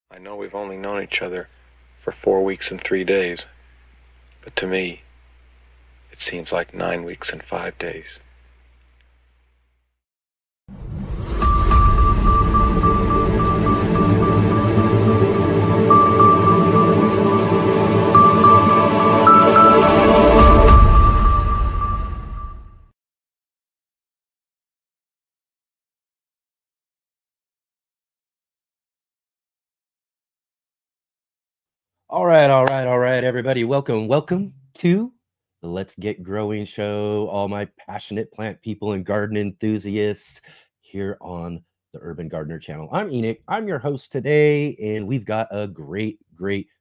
I know we've only known each other for 4 weeks and 3 days, but to me, it seems like 9 weeks and 5 days. All right, everybody. Welcome to the Let's Get Growing show. All my passionate plant people and garden enthusiasts here on the Urban Gardener channel. I'm Enoch. I'm your host today, and we've got a great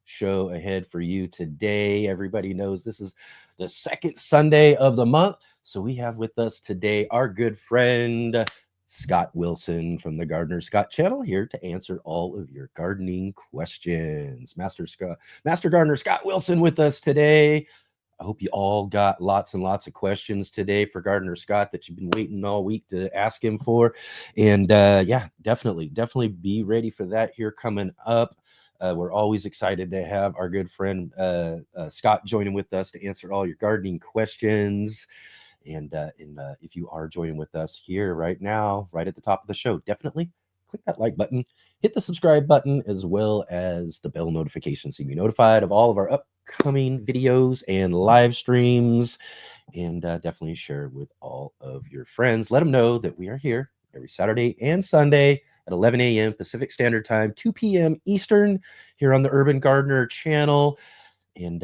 show ahead for you today. Everybody knows this is the second Sunday of the month. So we have with us today our good friend Scott Wilson from the Gardener Scott channel here to answer all of your gardening questions. Master Gardener Scott Wilson with us today. I hope you all got lots and lots of questions today for Gardener Scott that you've been waiting all week to ask him for. And yeah, definitely be ready for that here coming up. We're always excited to have our good friend Scott joining with us to answer all your gardening questions. And if you are joining with us here right now, right at the top of the show, definitely click that like button, hit the subscribe button, as well as the bell notification so you be notified of all of our upcoming videos and live streams. And definitely share with all of your friends. Let them know that we are here every Saturday and Sunday at 11 a.m. Pacific Standard Time, 2 p.m. Eastern, here on the Urban Gardener channel. And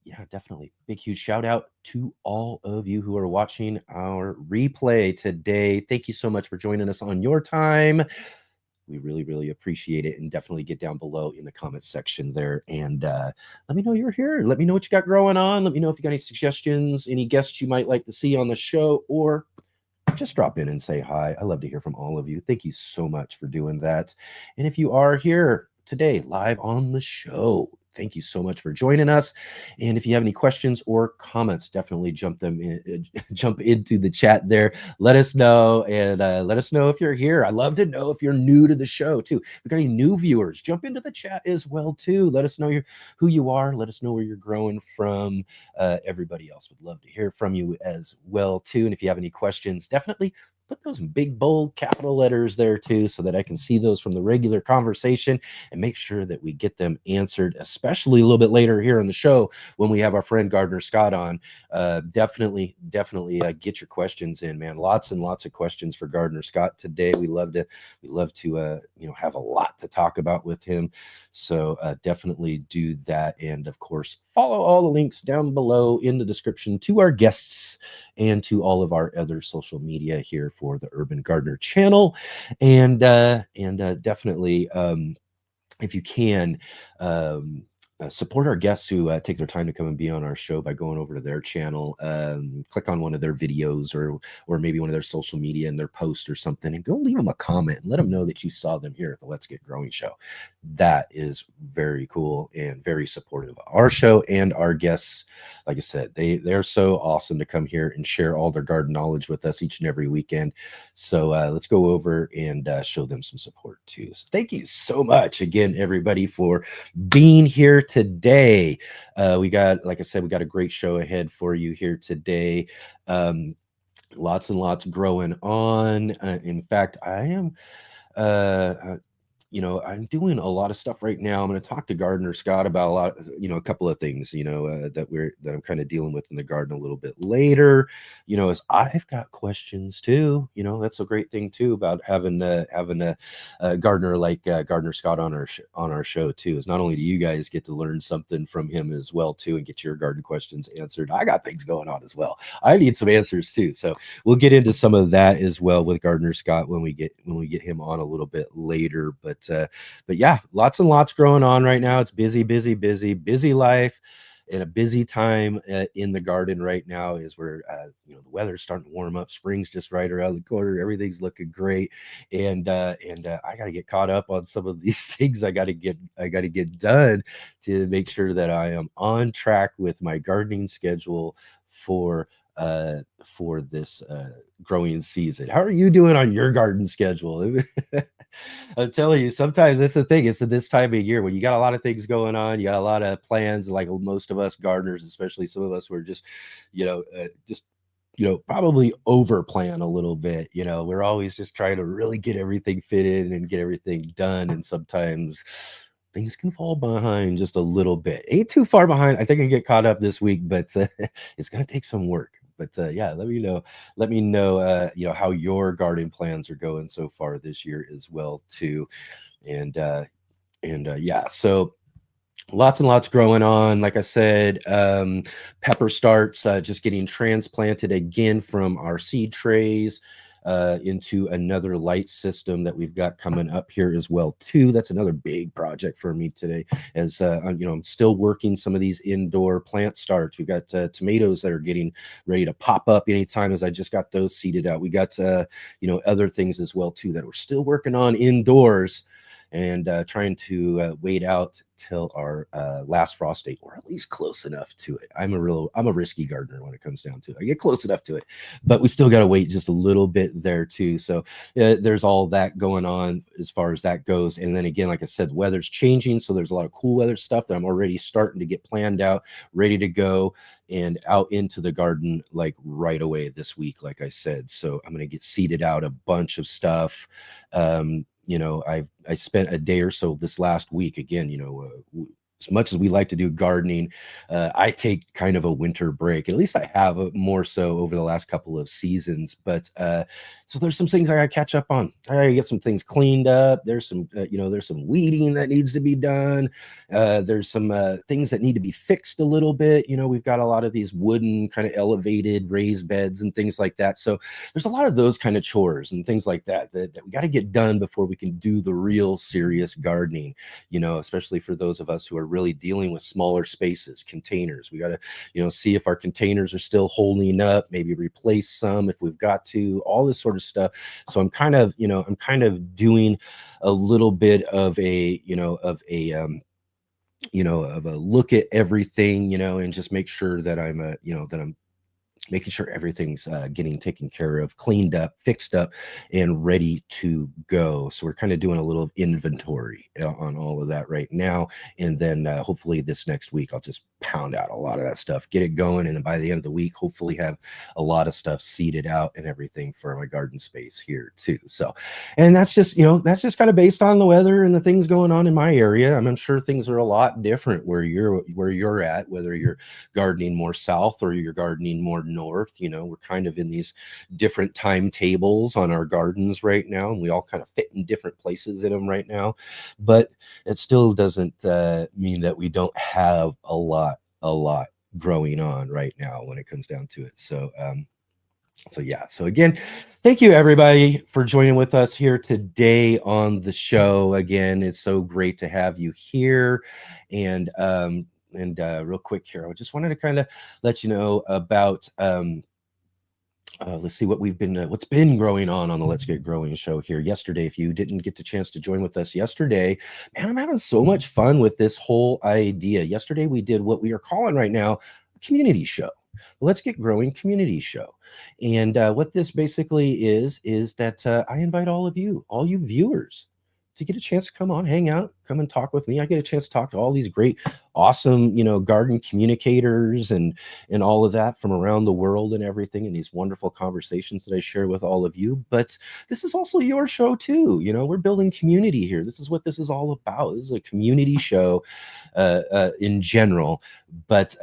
yeah, definitely big, huge shout out to all of you who are watching our replay today. Thank you so much for joining us on your time. We really appreciate it. And definitely get down below in the comments section there and let me know you're here. Let me know what you got growing on. Let me know if you got any suggestions, any guests you might like to see on the show, or just drop in and say hi. I love to hear from all of you. Thank you so much for doing that. And if you are here today live on the show, thank you so much for joining us. And if you have any questions or comments, definitely jump into the chat there. Let us know, and let us know if you're here. I love to know if you're new to the show too. If we got any new viewers, jump into the chat as well too. Let us know who you are. Let us know where you're growing from. Everybody else would love to hear from you as well too. And if you have any questions, definitely put those in big bold capital letters there too, so that I can see those from the regular conversation and make sure that we get them answered, especially a little bit later here on the show when we have our friend Gardener Scott on. Definitely get your questions in, man. Lots and lots of questions for Gardener Scott today. We love to have a lot to talk about with him. So definitely do that. And of course, follow all the links down below in the description to our guests and to all of our other social media here for the Urban Gardener channel. And definitely, if you can, support our guests who take their time to come and be on our show by going over to their channel, click on one of their videos or maybe one of their social media and their post or something, and go leave them a comment and let them know that you saw them here at the Let's Get Growing show. That is very cool and very supportive of our show and our guests. Like I said, they're so awesome to come here and share all their garden knowledge with us each and every weekend. So let's go over and show them some support too. So thank you so much again, everybody, for being here today. Like I said, we got a great show ahead for you here today. Lots and lots growing on. In fact, I am I'm doing a lot of stuff right now. I'm going to talk to Gardener Scott about a couple of things, that I'm kind of dealing with in the garden a little bit later. As I've got questions too. That's a great thing too about having a gardener like Gardener Scott on our show too. Is not only do you guys get to learn something from him as well too, and get your garden questions answered. I got things going on as well. I need some answers too. So we'll get into some of that as well with Gardener Scott when we get him on a little bit later. But yeah, lots and lots growing on right now. It's busy life and a busy time in the garden right now. Is where the weather's starting to warm up. Spring's just right around the corner. Everything's looking great, and I got to get caught up on some of these things. I got to get done to make sure that I am on track with my gardening schedule for this growing season. How are you doing on your garden schedule? I'm telling you, sometimes that's the thing. It's at this time of year when you got a lot of things going on, you got a lot of plans, like most of us gardeners, especially some of us who are just, just probably over plan a little bit. We're always just trying to really get everything fit in and get everything done. And sometimes things can fall behind just a little bit. Ain't too far behind. I think I get caught up this week, but it's going to take some work. But yeah, let me know. Let me know. How your garden plans are going so far this year as well too. And yeah, so lots and lots growing on. Like I said, pepper starts just getting transplanted again from our seed trays into another light system that we've got coming up here as well too. That's another big project for me today, as I'm still working some of these indoor plant starts. We've got tomatoes that are getting ready to pop up anytime, as I just got those seeded out. We got other things as well too that we're still working on indoors, and trying to wait out till our last frost date, or at least close enough to it. I'm a risky gardener when it comes down to it. I get close enough to it, but we still got to wait just a little bit there too. So there's all that going on as far as that goes. And then again, like I said, the weather's changing, so there's a lot of cool weather stuff that I'm already starting to get planned out, ready to go and out into the garden like right away this week, like I said. So I'm going to get seeded out a bunch of stuff. I spent a day or so this last week, again, as much as we like to do gardening, I take kind of a winter break. At least I have more so over the last couple of seasons. But so there's some things I got to catch up on. I got to get some things cleaned up. There's some, there's some weeding that needs to be done. There's some things that need to be fixed a little bit. We've got a lot of these wooden kind of elevated raised beds and things like that. So there's a lot of those kind of chores and things like that we got to get done before we can do the real serious gardening, especially for those of us who are really dealing with smaller spaces, containers. We got to, see if our containers are still holding up, maybe replace some if we've got to, all this sort of stuff. So I'm kind of doing a little bit of a look at everything, and just make sure that I'm making sure everything's getting taken care of, cleaned up, fixed up, and ready to go. So we're kind of doing a little inventory on all of that right now. And then hopefully this next week, I'll just pound out a lot of that stuff, get it going. And then by the end of the week, hopefully have a lot of stuff seeded out and everything for my garden space here too. So, and that's just kind of based on the weather and the things going on in my area. I'm sure things are a lot different where you're at, whether you're gardening more south or you're gardening more north. We're kind of in these different timetables on our gardens right now, and we all kind of fit in different places in them right now. But it still doesn't mean that we don't have a lot growing on right now when it comes down to it. So yeah. So again, thank you everybody for joining with us here today on the show. Again, it's so great to have you here. And real quick here, I just wanted to kind of let you know about let's see what's been growing on the Let's Get Growing show here yesterday. If you didn't get the chance to join with us yesterday, man, I'm having so much fun with this whole idea. Yesterday we did what we are calling right now a community show. Let's Get Growing community show. And what this basically is that I invite all you viewers to get a chance to come on, hang out, come and talk with me. I get a chance to talk to all these great, awesome, garden communicators and all of that from around the world and everything, and these wonderful conversations that I share with all of you. But this is also your show too. We're building community here. This is what this is all about. This is a community show in general, but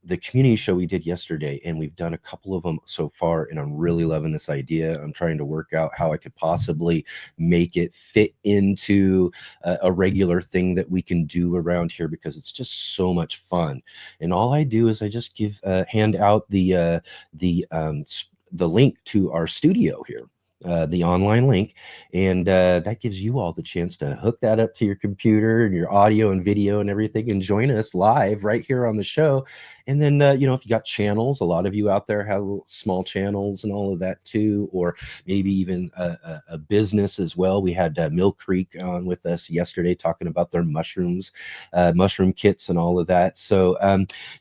the community show we did yesterday, and we've done a couple of them so far, and I'm really loving this idea. I'm trying to work out how I could possibly make it fit into a regular thing that we can do around here, because it's just so much fun. And all I do is I just hand out the link to our studio here. The online link, and that gives you all the chance to hook that up to your computer and your audio and video and everything, and join us live right here on the show And then, if you got channels, a lot of you out there have small channels and all of that too, or maybe even a business as well. We had Mill Creek on with us yesterday talking about their mushrooms, mushroom kits and all of that. So,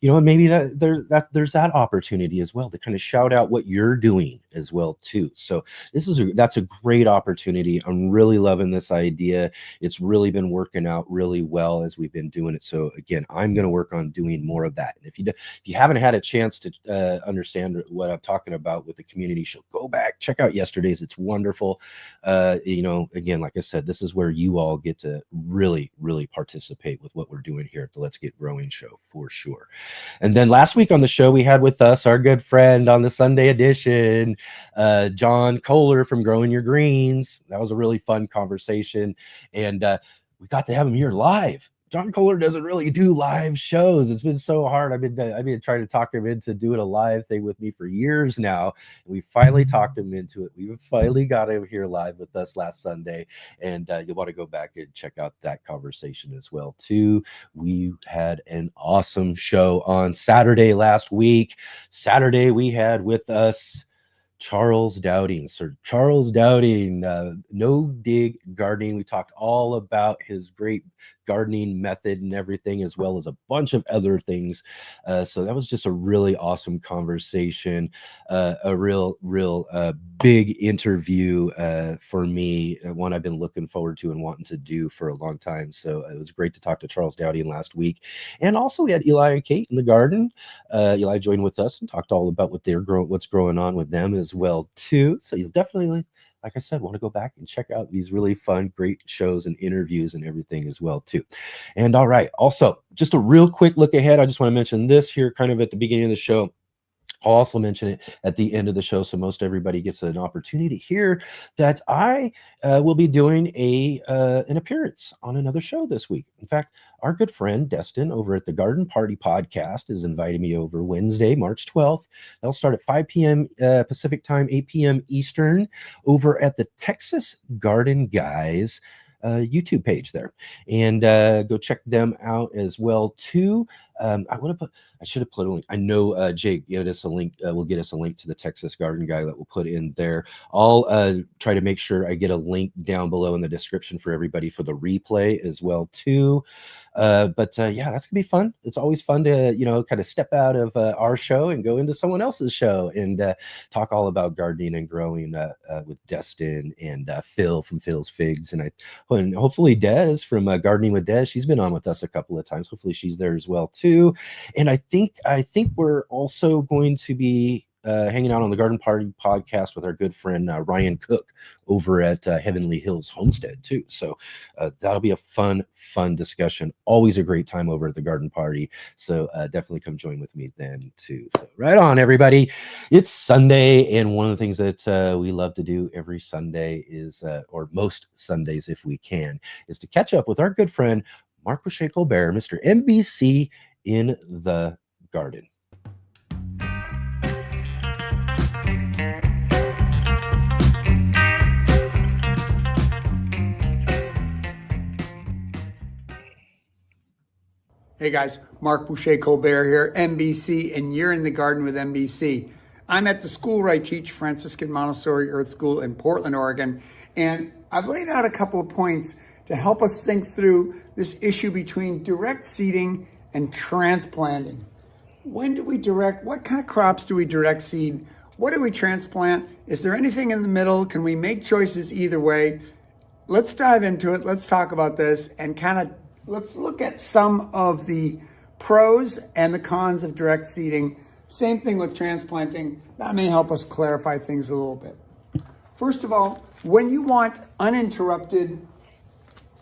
maybe there's that opportunity as well to kind of shout out what you're doing as well too. So that's a great opportunity. I'm really loving this idea. It's really been working out really well as we've been doing it. So again, I'm going to work on doing more of that. And if you haven't had a chance to understand what I'm talking about with the community show, go back, check out yesterday's. It's wonderful. Again, like I said, this is where you all get to really, really participate with what we're doing here at the Let's Get Growing show for sure. And then last week on the show, we had with us our good friend on the Sunday edition, John Kohler from Growing Your Greens. That was a really fun conversation. And we got to have him here live. John Kohler doesn't really do live shows. It's been so hard. I've been trying to talk him into doing a live thing with me for years now. We finally talked him into it. We finally got him here live with us last Sunday. And you'll want to go back and check out that conversation as well too. We had an awesome show on Saturday last week. Saturday we had with us Charles Dowding, Sir Charles Dowding, No Dig Gardening. We talked all about his great gardening method and everything, as well as a bunch of other things. So that was just a really awesome conversation, a real big interview for me, one I've been looking forward to and wanting to do for a long time. So it was great to talk to Charles Dowding last week. And also we had Eli and Kate in the garden. Eli joined with us and talked all about what's growing on with them as well too. So you'll definitely, like I said, want to go back and check out these really fun, great shows and interviews and everything as well too. And all right, also just a real quick look ahead. I just want to mention this here kind of at the beginning of the show. I'll also mention it at the end of the show, so most everybody gets an opportunity here that I will be doing an appearance on another show this week. In fact, our good friend Destin over at the Garden Party Podcast is inviting me over Wednesday, March 12th. That'll start at 5 p.m. Pacific time, 8 p.m. Eastern, over at the Texas Garden Guys YouTube page there, and go check them out as well too. I should have put a link. I know Jake gave us a link. Will get us a link to the Texas Garden Guy that we'll put in there. I'll try to make sure I get a link down below in the description for everybody for the replay as well too. But yeah, that's gonna be fun. It's always fun to kind of step out of our show and go into someone else's show and talk all about gardening and growing with Destin and Phil from Phil's Figs, and hopefully Des from Gardening with Des. She's been on with us a couple of times. Hopefully she's there as well too. And I think we're also going to be hanging out on the Garden Party Podcast with our good friend Ryan Cook over at Heavenly Hills Homestead too. So that'll be a fun discussion. Always a great time over at the Garden Party. So definitely come join with me then too. So right on, everybody. It's Sunday, and one of the things that we love to do every Sunday is, or most Sundays if we can, is to catch up with our good friend Mark Boucher Colbert, Mr. MBC in the garden. Hey guys, Mark Boucher Colbert here, MBC, and you're in the garden with MBC. I'm at the school where I teach, Franciscan Montessori Earth School in Portland, Oregon, and I've laid out a couple of points to help us think through this issue between direct seeding and transplanting. When do we direct? What kind of crops do we direct seed? What do we transplant? Is there anything in the middle? Can we make choices either way? Let's dive into it. Let's talk about this and let's look at some of the pros and the cons of direct seeding. Same thing with transplanting. That may help us clarify things a little bit. First of all, when you want uninterrupted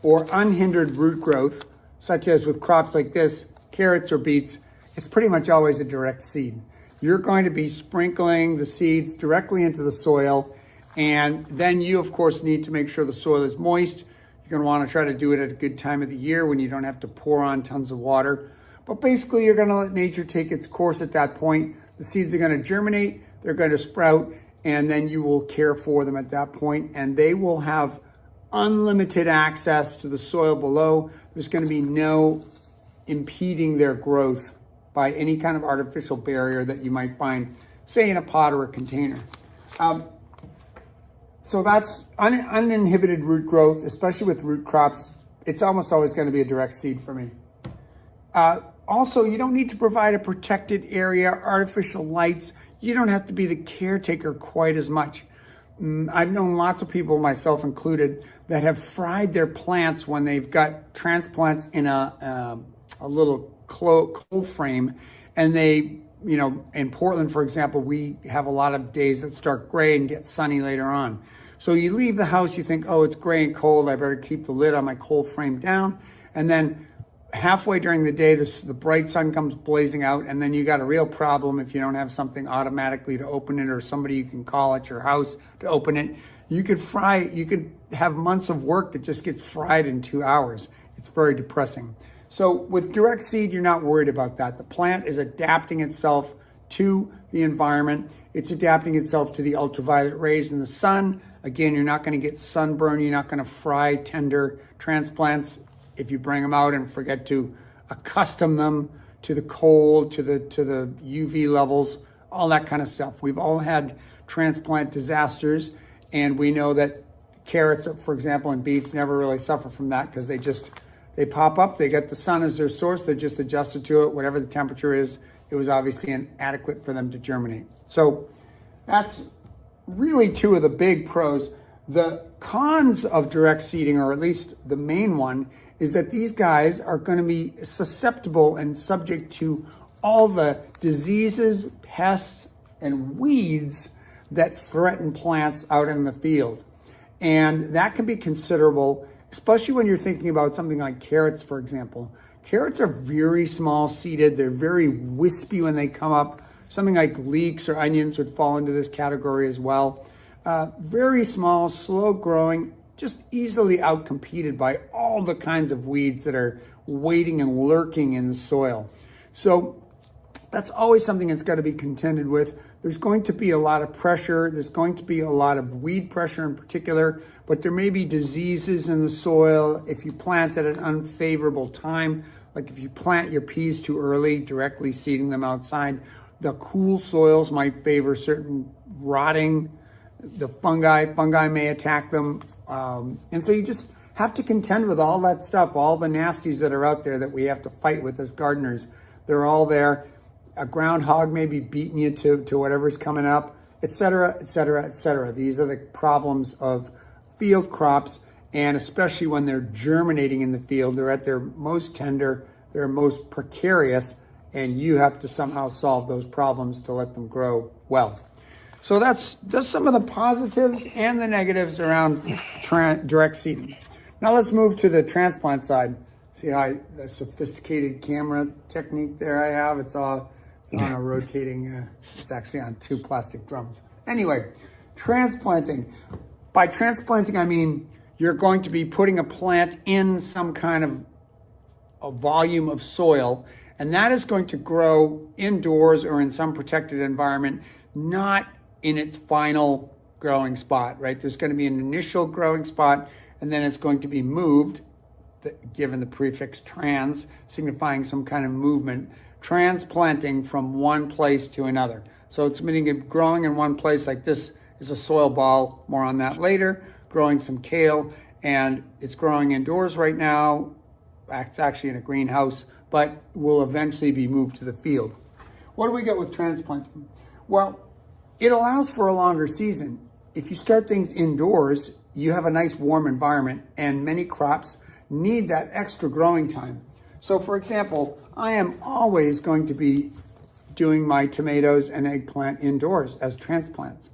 or unhindered root growth, such as with crops like this, carrots or beets, it's pretty much always a direct seed. You're going to be sprinkling the seeds directly into the soil, and then you, of course, need to make sure the soil is moist. You're going to want to try to do it at a good time of the year when you don't have to pour on tons of water. But basically, you're going to let nature take its course at that point. The seeds are going to germinate, they're going to sprout, and then you will care for them at that point, and they will have unlimited access to the soil below. There's going to be no impeding their growth by any kind of artificial barrier that you might find, say, in a pot or a container. So that's uninhibited root growth, especially with root crops. It's almost always going to be a direct seed for me. Also, you don't need to provide a protected area, artificial lights. You don't have to be the caretaker quite as much. I've known lots of people, myself included, that have fried their plants when they've got transplants in a little cold frame. And they, in Portland, for example, we have a lot of days that start gray and get sunny later on. So you leave the house, you think, oh, it's gray and cold, I better keep the lid on my cold frame down. And then halfway during the day, the bright sun comes blazing out, and then you got a real problem if you don't have something automatically to open it or somebody you can call at your house to open it. You could have months of work that just gets fried in 2 hours. It's very depressing. So with direct seed, you're not worried about that. The plant is adapting itself to the environment. It's adapting itself to the ultraviolet rays in the sun. Again, you're not going to get sunburn. You're not going to fry tender transplants if you bring them out and forget to accustom them to the cold, to the UV levels, all that kind of stuff. We've all had transplant disasters, and we know that carrots, for example, and beets never really suffer from that because they pop up, they get the sun as their source, they're just adjusted to it, whatever the temperature is. It was obviously inadequate for them to germinate. So that's really two of the big pros. The cons of direct seeding, or at least the main one, is that these guys are going to be susceptible and subject to all the diseases, pests, and weeds that threaten plants out in the field. And that can be considerable, especially when you're thinking about something like carrots, for example. Carrots are very small seeded. They're very wispy when they come up. Something like leeks or onions would fall into this category as well. Very small, slow growing, just easily outcompeted by all the kinds of weeds that are waiting and lurking in the soil. So that's always something that's got to be contended with. There's going to be a lot of pressure. There's going to be a lot of weed pressure in particular, but there may be diseases in the soil if you plant at an unfavorable time, like if you plant your peas too early, directly seeding them outside. The cool soils might favor certain rotting. The fungi may attack them. And so you just have to contend with all that stuff, all the nasties that are out there that we have to fight with as gardeners. They're all there. A groundhog may be beating you to whatever's coming up, et cetera, et cetera, et cetera. These are the problems of field crops, and especially when they're germinating in the field, they're at their most tender, they're most precarious, and you have to somehow solve those problems to let them grow well. So that's some of the positives and the negatives around direct seeding. Now let's move to the transplant side. See how the sophisticated camera technique there I have? It's on a rotating, it's actually on 2 plastic drums. Anyway, transplanting. By transplanting, I mean you're going to be putting a plant in some kind of a volume of soil, and that is going to grow indoors or in some protected environment, not in its final growing spot, right? There's going to be an initial growing spot, and then it's going to be moved, given the prefix trans, signifying some kind of movement, transplanting from one place to another. So it's meaning it growing in one place, like this is a soil ball, more on that later, growing some kale, and it's growing indoors right now. It's actually in a greenhouse, but will eventually be moved to the field. What do we get with transplanting? Well, it allows for a longer season. If you start things indoors, you have a nice warm environment, and many crops need that extra growing time. So for example, I am always going to be doing my tomatoes and eggplant indoors as transplants.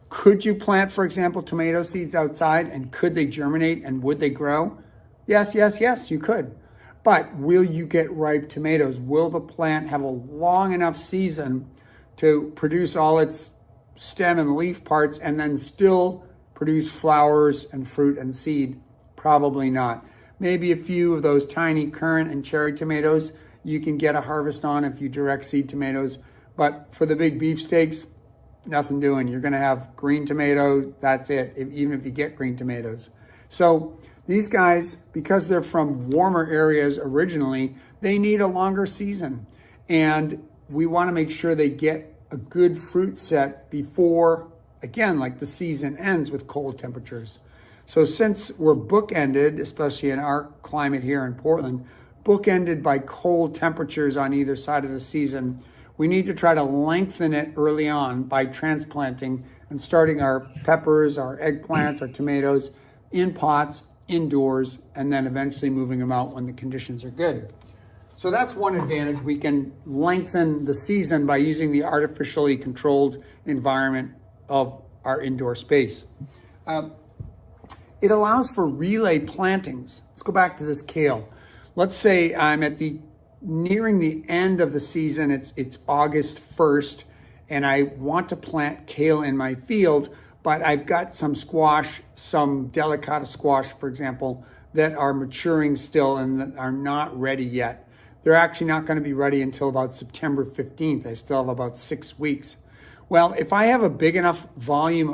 Could you plant, for example, tomato seeds outside, and could they germinate and would they grow? Yes, yes, yes, you could. But will you get ripe tomatoes? Will the plant have a long enough season to produce all its stem and leaf parts and then still produce flowers and fruit and seed? Probably not. Maybe a few of those tiny currant and cherry tomatoes you can get a harvest on if you direct seed tomatoes. But for the big beefsteaks, nothing doing. You're going to have green tomatoes. That's it, even if you get green tomatoes. So these guys, because they're from warmer areas originally, they need a longer season. And we want to make sure they get a good fruit set before, again, like the season ends with cold temperatures. So since we're bookended, especially in our climate here in Portland, bookended by cold temperatures on either side of the season, we need to try to lengthen it early on by transplanting and starting our peppers, our eggplants, our tomatoes in pots, indoors, and then eventually moving them out when the conditions are good. So that's one advantage. We can lengthen the season by using the artificially controlled environment of our indoor space. It allows for relay plantings. Let's go back to this kale. Let's say I'm nearing the end of the season. It's August 1st, and I want to plant kale in my field, but I've got some squash, some delicata squash, for example, that are maturing still and that are not ready yet. They're actually not going to be ready until about September 15th. I still have about 6 weeks. Well, if I have a big enough volume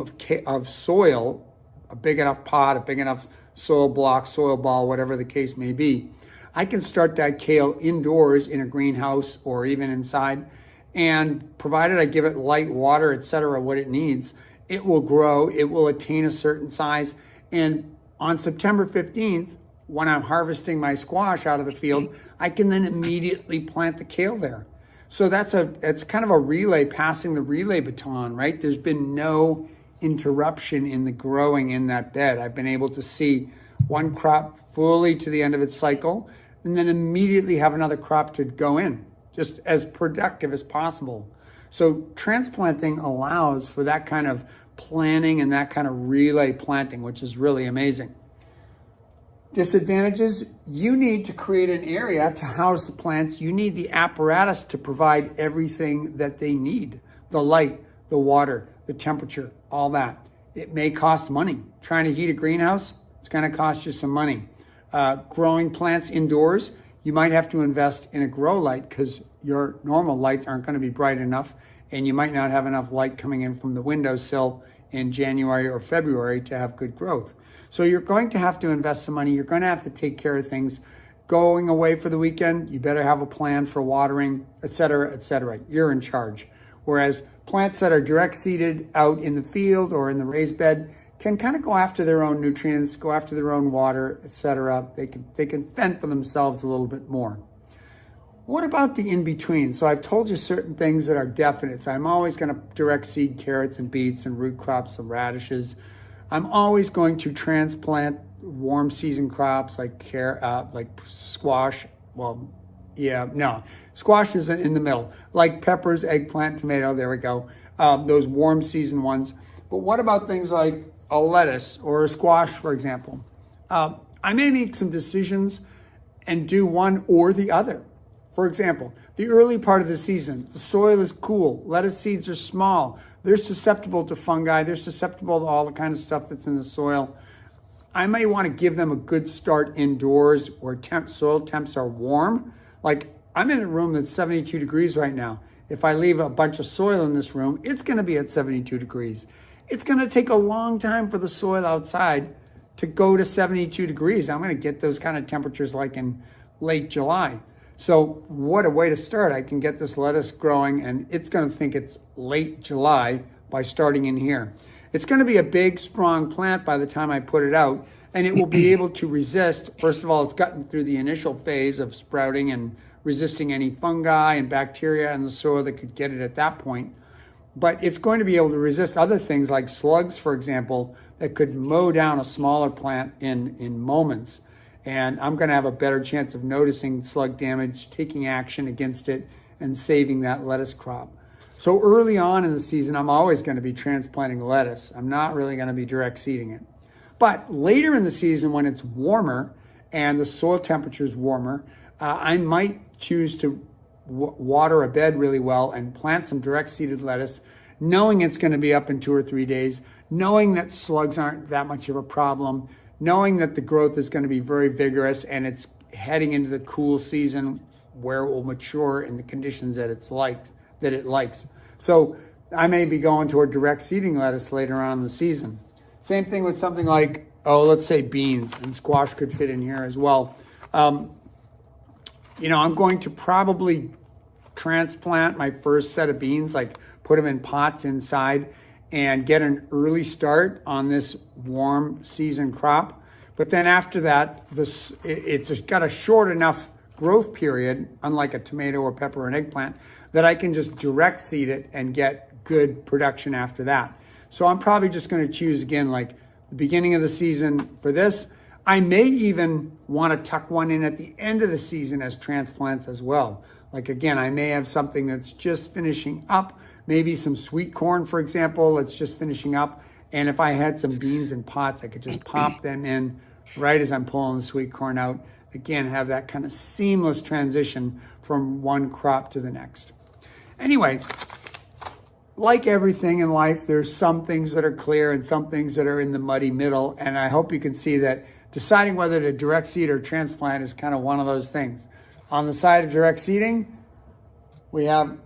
of soil, a big enough pot, a big enough soil block, soil ball, whatever the case may be, I can start that kale indoors in a greenhouse or even inside. And provided I give it light, water, etc., what it needs, it will grow, it will attain a certain size. And on September 15th, when I'm harvesting my squash out of the field, I can then immediately plant the kale there. So it's kind of a relay, passing the relay baton, right? There's been no interruption in the growing in that bed. I've been able to see one crop fully to the end of its cycle and then immediately have another crop to go in, just as productive as possible. So transplanting allows for that kind of planning and that kind of relay planting, which is really amazing. Disadvantages, you need to create an area to house the plants. You need the apparatus to provide everything that they need. The light, the water, the temperature, all that. It may cost money. Trying to heat a greenhouse, it's going to cost you some money. Growing plants indoors, you might have to invest in a grow light because your normal lights aren't going to be bright enough, and you might not have enough light coming in from the windowsill in January or February to have good growth. So you're going to have to invest some money. You're going to have to take care of things. Going away for the weekend, you better have a plan for watering, et cetera, et cetera. You're in charge. Whereas plants that are direct seeded out in the field or in the raised bed can kind of go after their own nutrients, go after their own water, et cetera. They can fend for themselves a little bit more. What about the in-between? So I've told you certain things that are definites. I'm always going to direct seed carrots and beets and root crops and radishes. I'm always going to transplant warm season crops like squash. Squash is in the middle, like peppers, eggplant, tomato. There we go. Those warm season ones. But what about things like a lettuce or a squash, for example? I may make some decisions and do one or the other. For example, the early part of the season, the soil is cool. Lettuce seeds are small. They're susceptible to fungi. They're susceptible to all the kind of stuff that's in the soil. I may want to give them a good start indoors where soil temps are warm. Like I'm in a room that's 72 degrees right now. If I leave a bunch of soil in this room, it's going to be at 72 degrees. It's going to take a long time for the soil outside to go to 72 degrees. I'm going to get those kind of temperatures like in late July. So what a way to start. I can get this lettuce growing and it's going to think it's late July by starting in here. It's going to be a big, strong plant by the time I put it out, and it will be able to resist. First of all, it's gotten through the initial phase of sprouting and resisting any fungi and bacteria in the soil that could get it at that point. But it's going to be able to resist other things like slugs, for example, that could mow down a smaller plant in moments. And I'm going to have a better chance of noticing slug damage, taking action against it, and saving that lettuce crop. So early on in the season, I'm always going to be transplanting lettuce. I'm not really going to be direct seeding it. But later in the season, when it's warmer and the soil temperature is warmer, I might choose to water a bed really well and plant some direct seeded lettuce, knowing it's going to be up in 2 or 3 days, knowing that slugs aren't that much of a problem, knowing that the growth is going to be very vigorous and it's heading into the cool season where it will mature in the conditions that it likes. So I may be going toward direct seeding lettuce later on in the season. Same thing with something like, let's say beans, and squash could fit in here as well. I'm going to probably transplant my first set of beans, like put them in pots inside and get an early start on this warm season crop. But then after that, it's got a short enough growth period, unlike a tomato or pepper or an eggplant, that I can just direct seed it and get good production after that. So I'm probably just going to choose again, like the beginning of the season for this. I may even want to tuck one in at the end of the season as transplants as well. Like again, I may have something that's just finishing up, maybe some sweet corn, for example, that's just finishing up. And if I had some beans in pots, I could just pop them in right as I'm pulling the sweet corn out. Again, have that kind of seamless transition from one crop to the next. Anyway, like everything in life, there's some things that are clear and some things that are in the muddy middle. And I hope you can see that deciding whether to direct seed or transplant is kind of one of those things. On the side of direct seeding, we have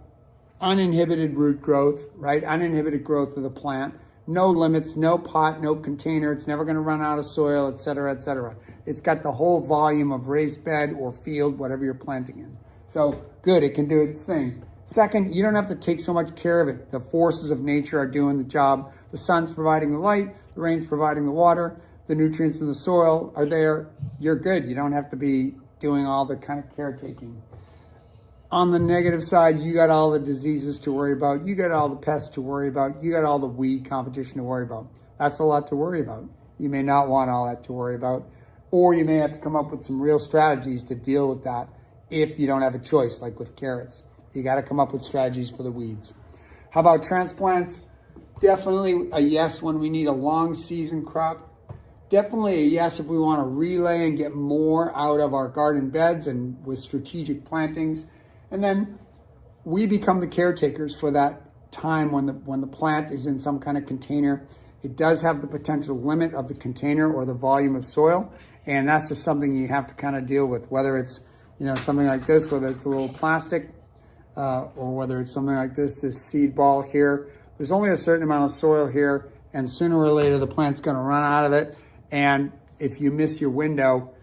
uninhibited root growth, right? Uninhibited growth of the plant. No limits, no pot, no container. It's never going to run out of soil, et cetera, et cetera. It's got the whole volume of raised bed or field, whatever you're planting in. So good, it can do its thing. Second, you don't have to take so much care of it. The forces of nature are doing the job. The sun's providing the light, the rain's providing the water, the nutrients in the soil are there. You're good. You don't have to be doing all the kind of caretaking. On the negative side, you got all the diseases to worry about. You got all the pests to worry about. You got all the weed competition to worry about. That's a lot to worry about. You may not want all that to worry about, or you may have to come up with some real strategies to deal with that if you don't have a choice, like with carrots. You got to come up with strategies for the weeds. How about transplants? Definitely a yes when we need a long season crop. Definitely a yes if we want to relay and get more out of our garden beds and with strategic plantings. And then we become the caretakers for that time when the plant is in some kind of container. It does have the potential limit of the container or the volume of soil. And that's just something you have to kind of deal with, whether it's, something like this, whether it's a little plastic, or whether it's something like this seed ball here. There's only a certain amount of soil here, and sooner or later the plant's going to run out of it. And if you miss your window,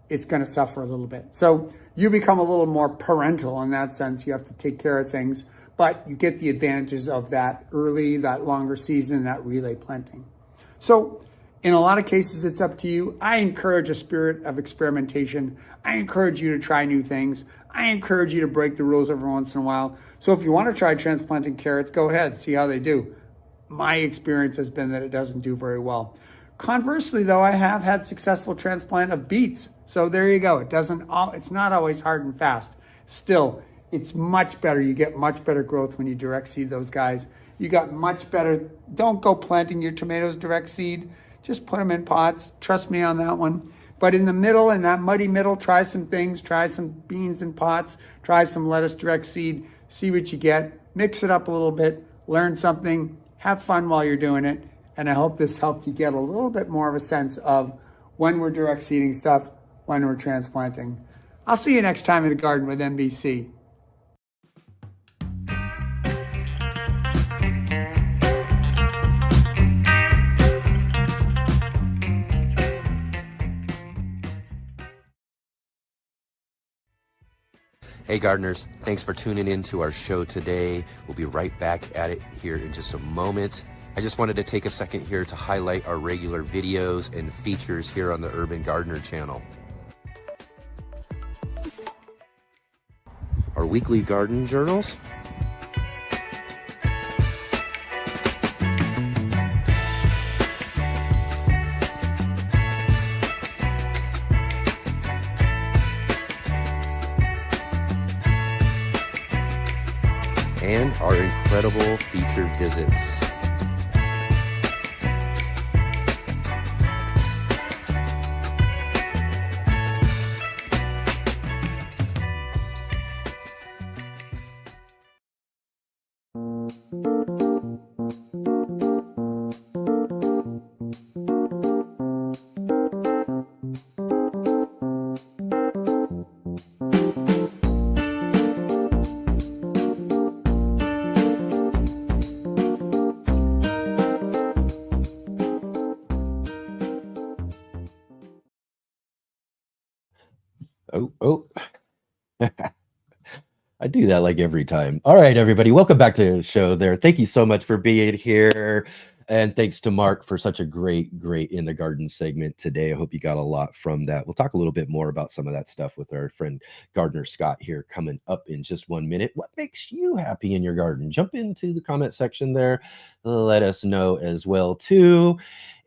it's going to suffer a little bit. So you become a little more parental in that sense. You have to take care of things, but you get the advantages of that early, that longer season, that relay planting. So in a lot of cases, it's up to you. I encourage a spirit of experimentation. I encourage you to try new things. I encourage you to break the rules every once in a while. So if you want to try transplanting carrots, go ahead, see how they do. My experience has been that it doesn't do very well. Conversely, though, I have had successful transplant of beets. So there you go. It's not always hard and fast. Still, it's much better. You get much better growth when you direct seed those guys. You got much better. Don't go planting your tomatoes direct seed. Just put them in pots. Trust me on that one. But in the middle, in that muddy middle, try some things. Try some beans in pots. Try some lettuce direct seed. See what you get. Mix it up a little bit. Learn something. Have fun while you're doing it. And I hope this helped you get a little bit more of a sense of when we're direct seeding stuff, when we're transplanting. I'll see you next time in the garden with MBC. Hey gardeners, thanks for tuning in to our show today. We'll be right back at it here in just a moment. I just wanted to take a second here to highlight our regular videos and features here on the Urban Gardener channel. Our weekly garden journals, and our incredible featured visits. Oh. I do that like every time. All right, everybody, welcome back to the show there. Thank you so much for being here. And thanks to Mark for such a great in the garden segment today. I hope you got a lot from that. We'll talk a little bit more about some of that stuff with our friend Gardener Scott here coming up in just 1 minute. What makes you happy in your garden? Jump into the comment section there. Let us know as well too.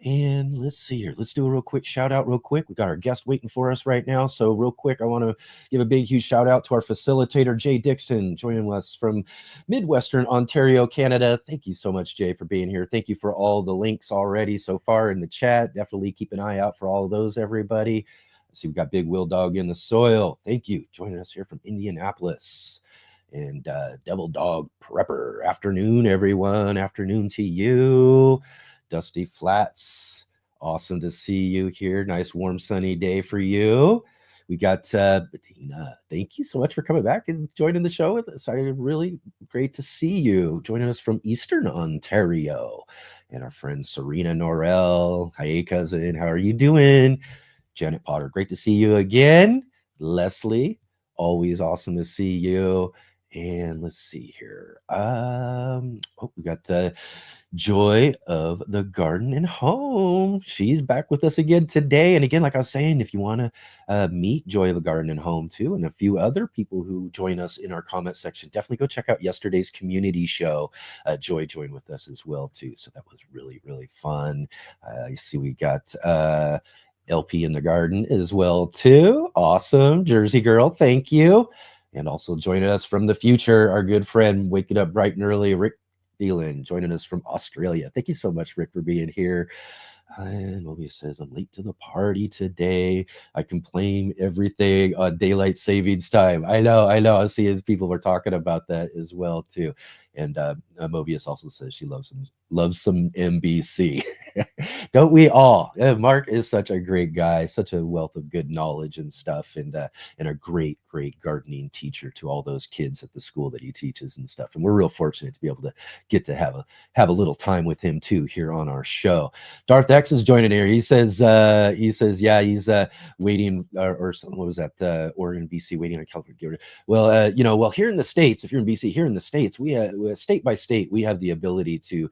And let's see here. Let's do a real quick shout out real quick. We got our guest waiting for us right now. So real quick, I want to give a big, huge shout out to our facilitator, Jay Dixon, joining us from Midwestern Ontario, Canada. Thank you so much, Jay, for being here. Thank you for all the links already so far in the chat. Definitely keep an eye out for all of those, everybody. I see we've got Big Will Dog in the soil. Thank you. Joining us here from Indianapolis. And Devil Dog Prepper. Afternoon, everyone. Afternoon to you. Dusty Flats. Awesome to see you here. Nice, warm, sunny day for you. We got Bettina. Thank you so much for coming back and joining the show with us. Really great to see you joining us from Eastern Ontario. And our friend Serena Norrell. Hi, cousin. How are you doing? Janet Potter. Great to see you again. Leslie. Always awesome to see you. And let's see here. We got Joy of the Garden and Home. She's back with us again today. And again, like I was saying, if you want to meet Joy of the Garden and Home too, and a few other people who join us in our comment section, definitely go check out yesterday's community show. Joy joined with us as well too. So that was really, really fun. You see, we got LP in the garden as well too. Awesome. Jersey girl. Thank you. And also joining us from the future, our good friend, waking up bright and early, Rick Thielen, joining us from Australia. Thank you so much, Rick, for being here. And Mobius says, I'm late to the party today. I can blame everything on daylight savings time. I know. I see people were talking about that as well, too. And Mobius also says she loves some NBC. Don't we all? Mark is such a great guy, such a wealth of good knowledge and stuff, and a great gardening teacher to all those kids at the school that he teaches and stuff. And we're real fortunate to be able to get to have a little time with him too here on our show. Darth X is joining here. He says, yeah, he's waiting, or what was that? Oregon, BC, waiting on California. Well, here in the States, if you're in BC, here in the States, we state by state, we have the ability to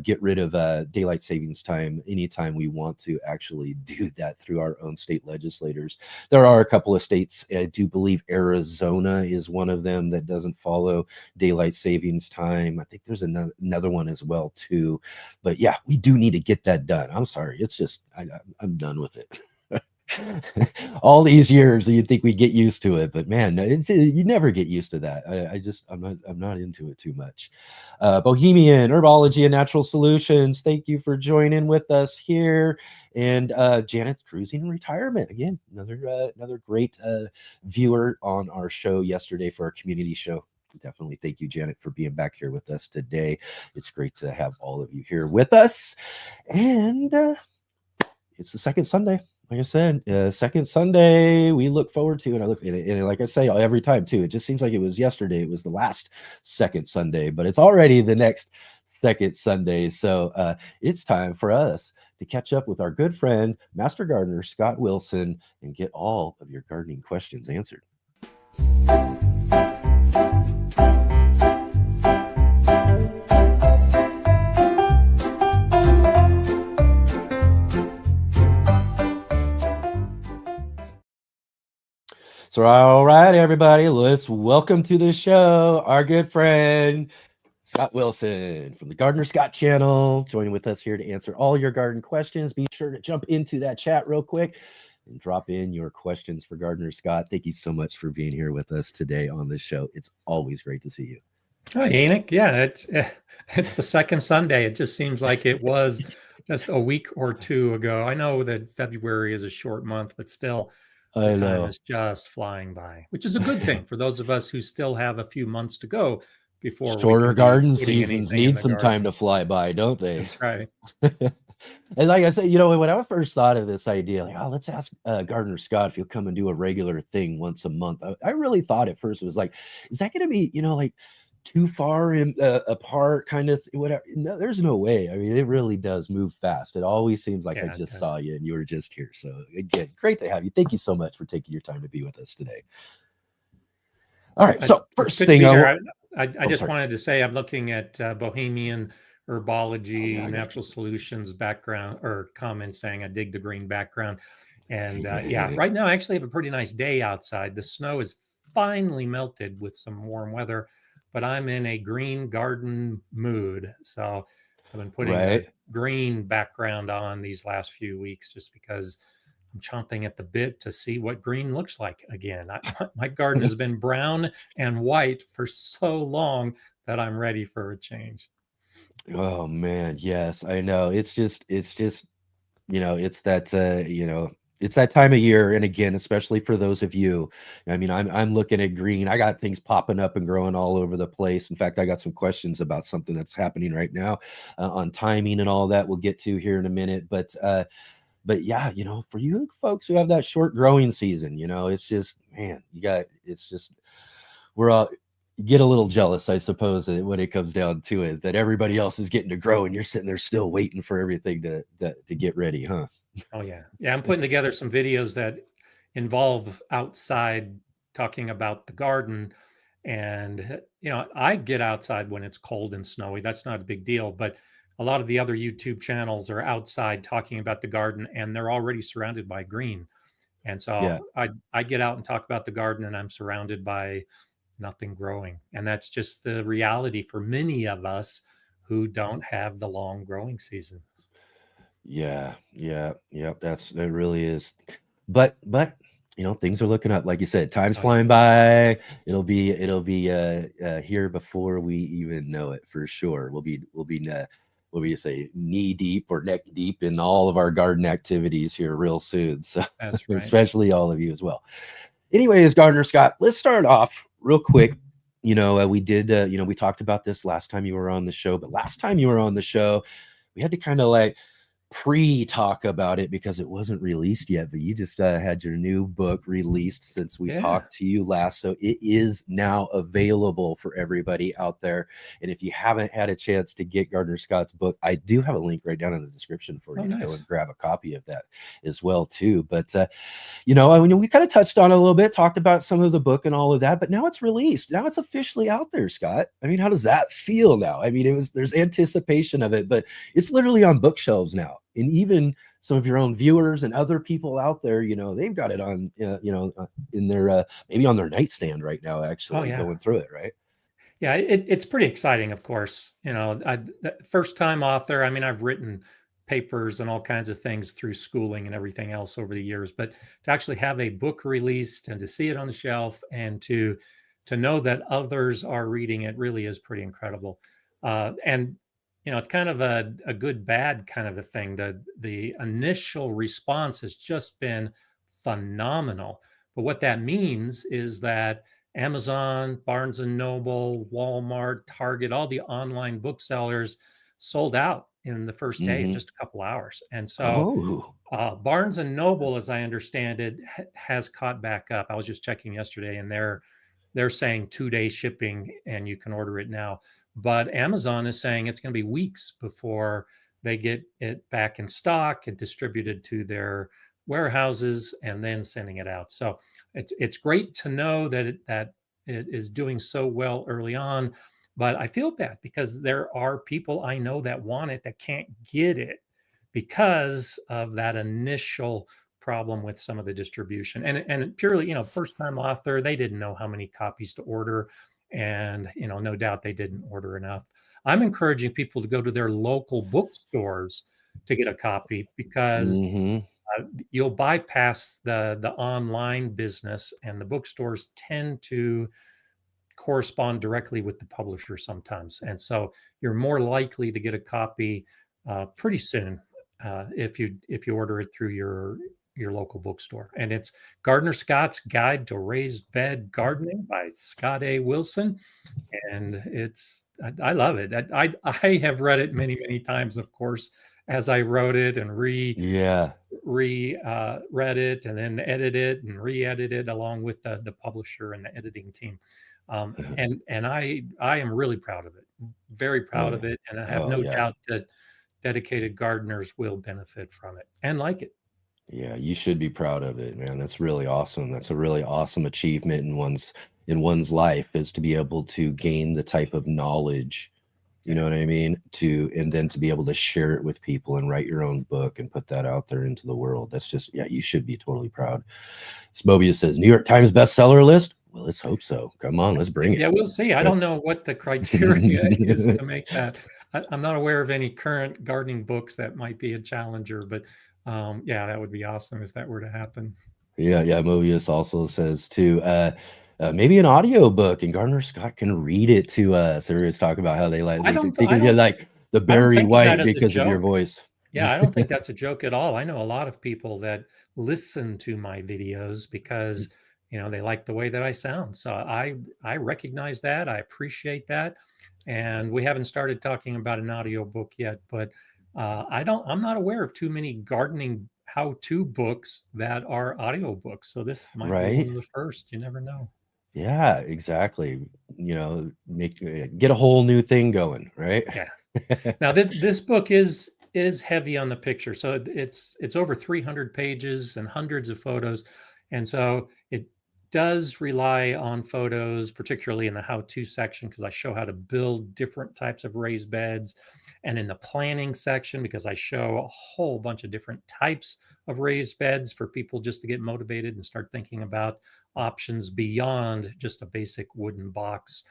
get rid of daylight savings time anytime we want to actually do that through our own state legislators. There are a couple of states, I do believe Arizona is one of them that doesn't follow daylight savings time. I think there's another one as well too. But yeah, we do need to get that done. I'm sorry. It's just, I'm done with it. All these years you'd think we'd get used to it, but man, you never get used to that. I'm not into it too much. Bohemian Herbology and Natural Solutions, thank you for joining with us here. And Janet Cruising in Retirement, again, another great viewer on our show yesterday for our community show. Definitely thank you, Janet, for being back here with us today. It's great to have all of you here with us. And it's the second Sunday. Like I said, second Sunday we look forward to, and I look at it, and like I say every time too, it just seems like it was yesterday. It was the last second Sunday, but it's already the next second Sunday. So it's time for us to catch up with our good friend, Master Gardener Scott Wilson, and get all of your gardening questions answered. So, all right, everybody, let's welcome to the show our good friend, Scott Wilson from the Gardener Scott channel, joining with us here to answer all your garden questions. Be sure to jump into that chat real quick and drop in your questions for Gardener Scott. Thank you so much for being here with us today on the show. It's always great to see you. Hi, Enoch. Yeah, it's the second Sunday. It just seems like it was just a week or two ago. I know that February is a short month, but still, the time is just flying by, which is a good thing for those of us who still have a few months to go before shorter garden seasons need some time to fly by, don't they? That's right. And like I said, when I first thought of this idea, like, let's ask Gardener Scott if he'll come and do a regular thing once a month. I really thought at first it was like, is that going to be, like too far apart kind of whatever? No, there's no way. I mean, it really does move fast. It always seems like I just saw you and you were just here. So again, great to have you. Thank you so much for taking your time to be with us today. All right. So It's first good to thing be I here. want. I just Sorry. wanted to say I'm looking at Bohemian Herbology, Yeah, I got Natural you. Solutions background or comments saying I dig the green background. And yeah, Hey. right now I actually have a pretty nice day outside. The snow is finally melted with some warm weather, but I'm in a green garden mood. So I've been putting a Right. green background on these last few weeks just because I'm chomping at the bit to see what green looks like again. My garden has been brown and white for so long that I'm ready for a change. Oh man, yes, I know. It's just, it's that it's that time of year. And again, especially for those of you, I mean, I'm looking at green. I got things popping up and growing all over the place. In fact, I got some questions about something that's happening right now on timing and all that we'll get to here in a minute. But yeah, for you folks who have that short growing season, it's just, man, it's just, we're all get a little jealous, I suppose, when it comes down to it, that everybody else is getting to grow and you're sitting there still waiting for everything to get ready, huh? Oh yeah. Yeah, I'm putting together some videos that involve outside talking about the garden. And I get outside when it's cold and snowy. That's not a big deal, but a lot of the other YouTube channels are outside talking about the garden and they're already surrounded by green. And Yeah. so I get out and talk about the garden and I'm surrounded by nothing growing. And that's just the reality for many of us who don't have the long growing season. Yeah, yeah, yep. That really is. But things are looking up. Like you said, time's Oh yeah. flying by. It'll be here before we even know it for sure. We'll be what do you say, knee deep or neck deep in all of our garden activities here real soon. So That's right. especially all of you as well. Anyways, Gardner Scott, let's start off real quick. We did we talked about this last time you were on the show, but last time you were on the show, we had to kind of like pre-talk about it because it wasn't released yet, but you just had your new book released since we Yeah. talked to you last, so it is now available for everybody out there. And if you haven't had a chance to get Gardner Scott's book, I do have a link right down in the description for Oh, you to go nice. and grab a copy of that as well too. But I mean, we kind of touched on it a little bit, talked about some of the book and all of that, but now it's released. Now it's officially out there, Scott. I mean, how does that feel now? I mean, there's anticipation of it, but it's literally on bookshelves now. And even some of your own viewers and other people out there, they've got it on, in their, maybe on their nightstand right now, actually going through it, right? Yeah, it's pretty exciting, of course. First time author. I mean, I've written papers and all kinds of things through schooling and everything else over the years, but to actually have a book released and to see it on the shelf and to know that others are reading it really is pretty incredible. And it's kind of a good bad kind of a thing. The initial response has just been phenomenal. But what that means is that Amazon, Barnes and Noble, Walmart, Target, all the online booksellers sold out in the first day in just a couple hours. And so Oh, Barnes and Noble, as I understand it, has caught back up. I was just checking yesterday, and they're saying 2 day shipping, and you can order it now. But Amazon is saying it's going to be weeks before they get it back in stock and distributed to their warehouses, and then sending it out. So it's great to know that it is doing so well early on. But I feel bad because there are people I know that want it that can't get it because of that initial problem with some of the distribution. And purely, first time author, they didn't know how many copies to order, and no doubt they didn't order enough. I'm encouraging people to go to their local bookstores to get a copy because you'll bypass the online business, and the bookstores tend to correspond directly with the publisher sometimes, and so you're more likely to get a copy pretty soon if you order it through your local bookstore. And it's Gardner Scott's Guide to Raised Bed Gardening by Scott A. Wilson, and I love it. I have read it many times, of course, as I wrote it and yeah. read it and then edit it and re-edit it along with the publisher and the editing team. And I am really proud of it, very proud of it, and I have Oh, no yeah. doubt that dedicated gardeners will benefit from it and like it. Yeah, you should be proud of it, man. That's really awesome. That's a really awesome achievement in one's life, is to be able to gain the type of knowledge, you know what I mean? And then to be able to share it with people and write your own book and put that out there into the world. That's just, yeah, you should be totally proud. Mobius says, New York Times bestseller list. Well, let's hope so. Come on, let's bring it. Yeah, we'll see. I don't know what the criteria is to make that. I'm not aware of any current gardening books that might be a challenger, but yeah, that would be awesome if that were to happen. Yeah, Mobius also says too, maybe an audio book, and Gardner Scott can read it to us. Everyone's talking about how they think of you like the Barry White because of your voice. Yeah, I don't think that's a joke at all. I know a lot of people that listen to my videos because they like the way that I sound. So I recognize that. I appreciate that. And we haven't started talking about an audio book yet, but I'm not aware of too many gardening how-to books that are audio books. So this might be one of the first. You never know. Yeah, exactly. Get a whole new thing going, right? Yeah. Now this book is heavy on the picture. So it's over 300 pages and hundreds of photos. And so it does rely on photos, particularly in the how-to section, because I show how to build different types of raised beds, and in the planning section, because I show a whole bunch of different types of raised beds for people just to get motivated and start thinking about options beyond just a basic wooden box.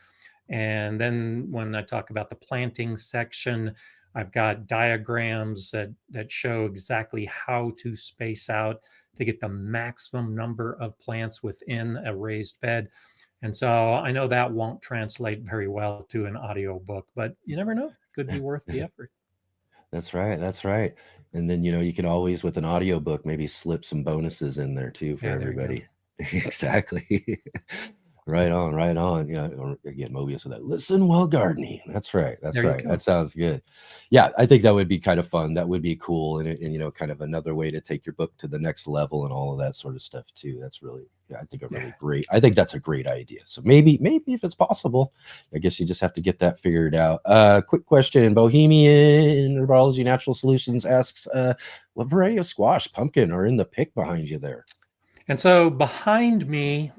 And then when I talk about the planting section, I've got diagrams that show exactly how to space out to get the maximum number of plants within a raised bed. And so I know that won't translate very well to an audio book, but you never know. Could be worth the effort. That's right. That's right. And then, you can always, with an audio book, maybe slip some bonuses in there too for everybody. Exactly. Right on, right on. Or again, Mobius with that. Listen while gardening. That's right. That's right. That sounds good. Yeah, I think that would be kind of fun. That would be cool, and kind of another way to take your book to the next level and all of that sort of stuff too. That's really, I think great. I think that's a great idea. So maybe if it's possible, I guess you just have to get that figured out. Quick question: Bohemian Herbology Natural Solutions asks, what variety of squash, pumpkin, are in the pick behind you there? And so behind me,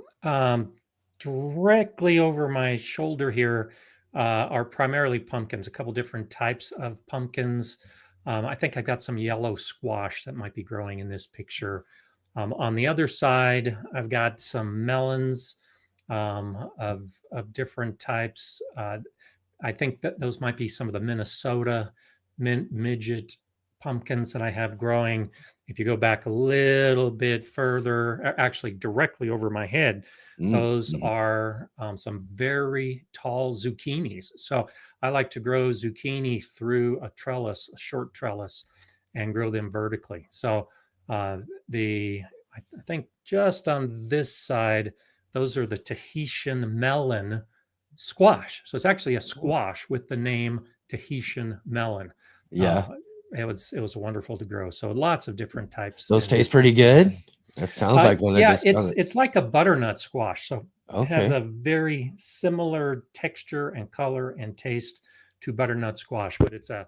directly over my shoulder here, are primarily pumpkins, a couple different types of pumpkins. I think I've got some yellow squash that might be growing in this picture. On the other side, I've got some melons of different types. I think that those might be some of the Minnesota midget pumpkins that I have growing. If you go back a little bit further, actually directly over my head, those are some very tall zucchinis. So I like to grow zucchini through a short trellis, and grow them vertically. So I think just on this side, those are the Tahitian melon squash. So it's actually a squash with the name Tahitian melon. Yeah. It was wonderful to grow. So lots of different types. Those taste pretty good. That sounds like one. Yeah, it's like a butternut squash. So it has a very similar texture and color and taste to butternut squash, but it's a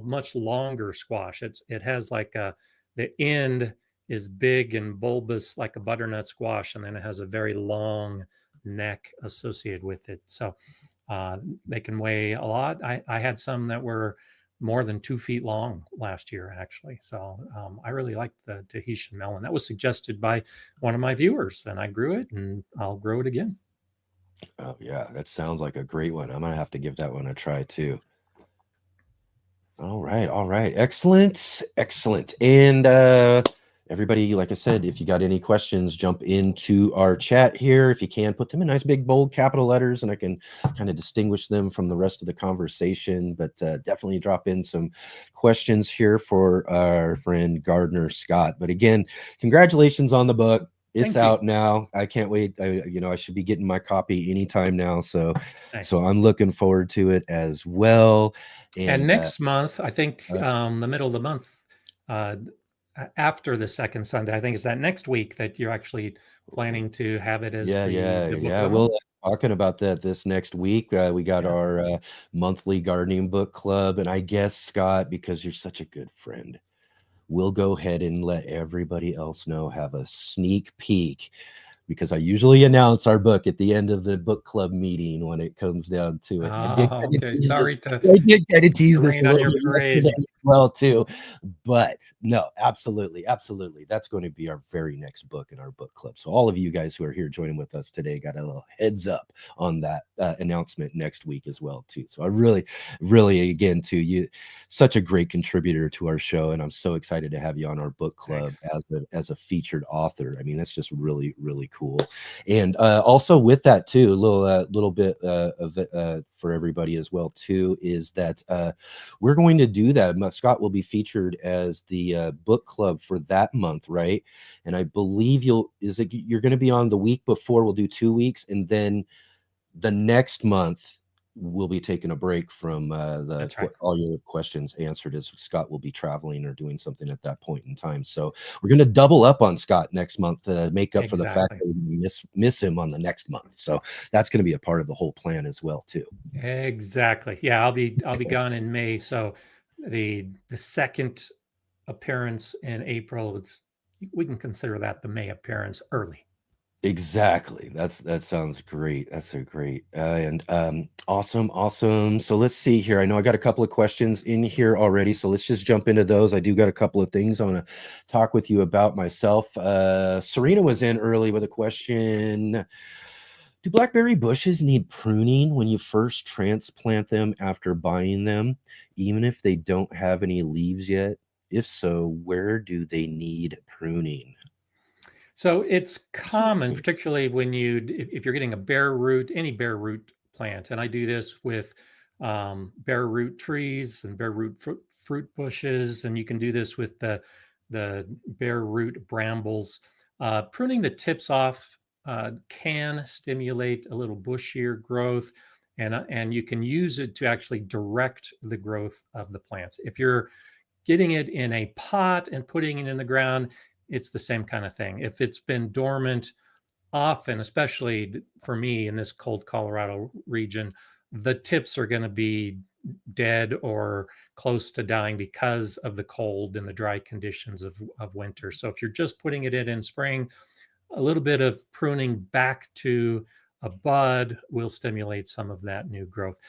much longer squash. It has like the end is big and bulbous like a butternut squash, and then it has a very long neck associated with it. So they can weigh a lot. I had some that were more than 2 feet long last year, actually. So I really liked the Tahitian melon. That was suggested by one of my viewers, and I grew it, and I'll grow it again. Oh yeah, that sounds like a great one. I'm gonna have to give that one a try too. All right, excellent. And everybody, like I said, if you got any questions, jump into our chat here. If you can, put them in nice big bold capital letters, and I can kind of distinguish them from the rest of the conversation. But definitely drop in some questions here for our friend Gardner Scott. But again, congratulations on the book. It's out now. I can't wait. I should be getting my copy anytime now. So, nice. So I'm looking forward to it as well. And next month, I think the middle of the month, after the second Sunday, I think it's that next week that you're actually planning to have it as the book. We'll talking about that this next week. We got our monthly gardening book club, and I guess, Scott, because you're such a good friend, we'll go ahead and let everybody else know, have a sneak peek, because I usually announce our book at the end of the book club meeting when it comes down to it. Oh, okay. Sorry to I did kind of tease this a rain on little your bit parade. yesterday as well too, but no, absolutely, that's going to be our very next book in our book club. So all of you guys who are here joining with us today got a little heads up on that announcement next week as well too. So I really again to you, such a great contributor to our show, and I'm so excited to have you on our book club as a featured author. I mean, that's just really cool. And also with that too, a little bit of for everybody as well too, is that we're going to do that. Scott will be featured as the book club for that month, right? And I believe you're going to be on the week before. We'll do 2 weeks, and then the next month we'll be taking a break from all your questions answered, as Scott will be traveling or doing something at that point in time. So we're going to double up on Scott next month to make up for the fact that we miss him on the next month. So that's going to be a part of the whole plan as well too. Exactly. Yeah, I'll be gone in May. So the second appearance in April, we can consider that the May appearance early. Exactly. That sounds great. That's a great and awesome. So let's see here. I know I got a couple of questions in here already, so let's just jump into those. I do got a couple of things I want to talk with you about myself. Serena was in early with a question. Do blackberry bushes need pruning when you first transplant them after buying them, even if they don't have any leaves yet? If so, where do they need pruning? So it's common, particularly when if you're getting a bare root, any bare root plant, and I do this with bare root trees and bare root fruit bushes, and you can do this with the bare root brambles. Pruning the tips off can stimulate a little bushier growth, and you can use it to actually direct the growth of the plants. If you're getting it in a pot and putting it in the ground, it's the same kind of thing. If it's been dormant, often, especially for me in this cold Colorado region, the tips are going to be dead or close to dying because of the cold and the dry conditions of winter. So if you're just putting it in spring, a little bit of pruning back to a bud will stimulate some of that new growth.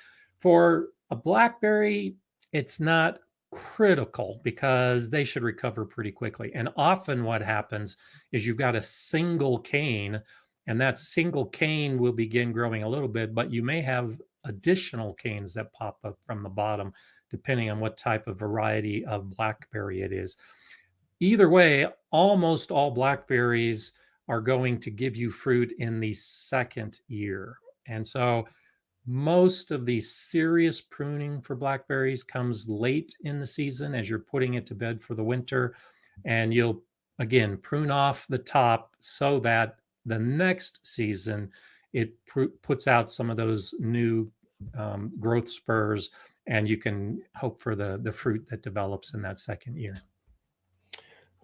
For a blackberry, it's not critical because they should recover pretty quickly. And often what happens is you've got a single cane, and that single cane will begin growing a little bit, but you may have additional canes that pop up from the bottom, depending on what type of variety of blackberry it is. Either way, almost all blackberries are going to give you fruit in the second year. And so most of the serious pruning for blackberries comes late in the season as you're putting it to bed for the winter. And you'll, again, prune off the top so that the next season it puts out some of those new growth spurs, and you can hope for the fruit that develops in that second year.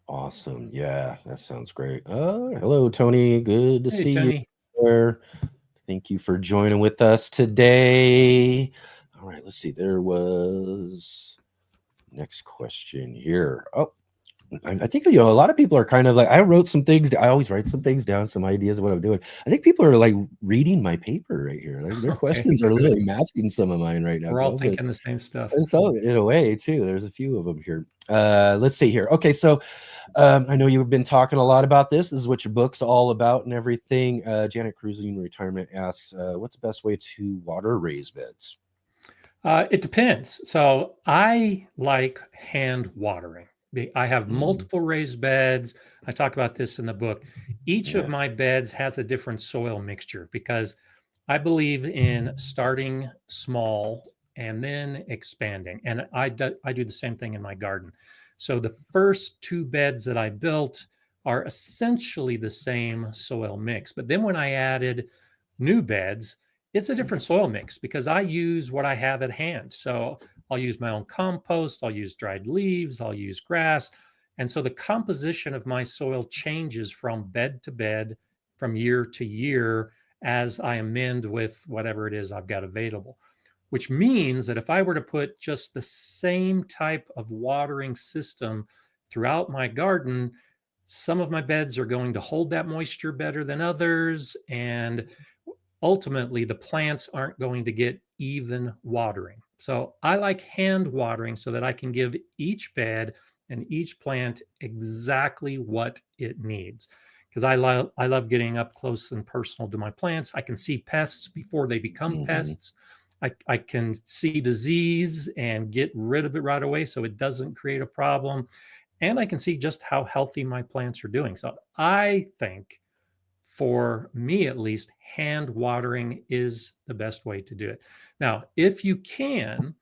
Awesome. Yeah, that sounds great. Hello, Tony. Good to see Tony. You there. Thank you for joining with us today. All right, let's see. There was next question here. Oh, I think, a lot of people are kind of like, I wrote some things. I always write some things down, some ideas of what I'm doing. I think people are like reading my paper right here. Their questions are literally matching some of mine right now. We're all thinking the same stuff. And so in a way too, there's a few of them here. Let's see here. Okay, so I know you've been talking a lot about this. This is what your book's all about and everything. Janet Cruising Retirement asks, what's the best way to water raised beds? It depends. So I like hand watering. I have multiple raised beds. I talk about this in the book. Each of my beds has a different soil mixture because I believe in starting small and then expanding. And I do the same thing in my garden. So the first 2 beds that I built are essentially the same soil mix. But then when I added new beds, it's a different soil mix because I use what I have at hand. So I'll use my own compost, I'll use dried leaves, I'll use grass. And so the composition of my soil changes from bed to bed, from year to year, as I amend with whatever it is I've got available. Which means that if I were to put just the same type of watering system throughout my garden, some of my beds are going to hold that moisture better than others. And ultimately, the plants aren't going to get even watering. So I like hand watering so that I can give each bed and each plant exactly what it needs. Because I love getting up close and personal to my plants. I can see pests before they become pests. I can see disease and get rid of it right away so it doesn't create a problem. And I can see just how healthy my plants are doing. So I think, for me at least, hand watering is the best way to do it. Now, if you can,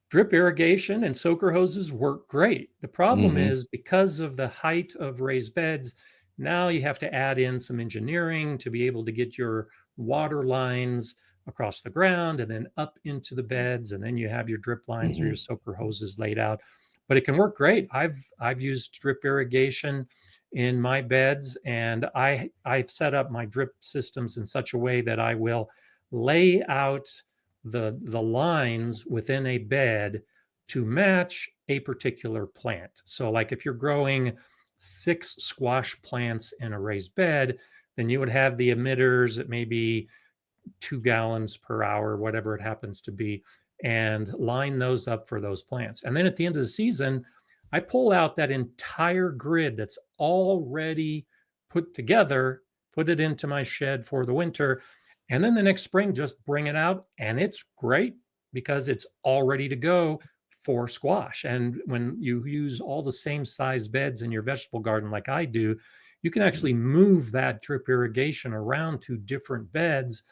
drip irrigation and soaker hoses work great. The problem is, because of the height of raised beds, now you have to add in some engineering to be able to get your water lines across the ground and then up into the beds, and then you have your drip lines or your soaker hoses laid out. But it can work great. I've used drip irrigation in my beds, and I've set up my drip systems in such a way that I will lay out the lines within a bed to match a particular plant. So like if you're growing 6 squash plants in a raised bed, then you would have the emitters at maybe 2 gallons per hour, whatever it happens to be, and line those up for those plants. And then at the end of the season, I pull out that entire grid that's already put together, put it into my shed for the winter, and then the next spring, just bring it out, and it's great because it's all ready to go for squash. And when you use all the same size beds in your vegetable garden like I do, you can actually move that drip irrigation around to different beds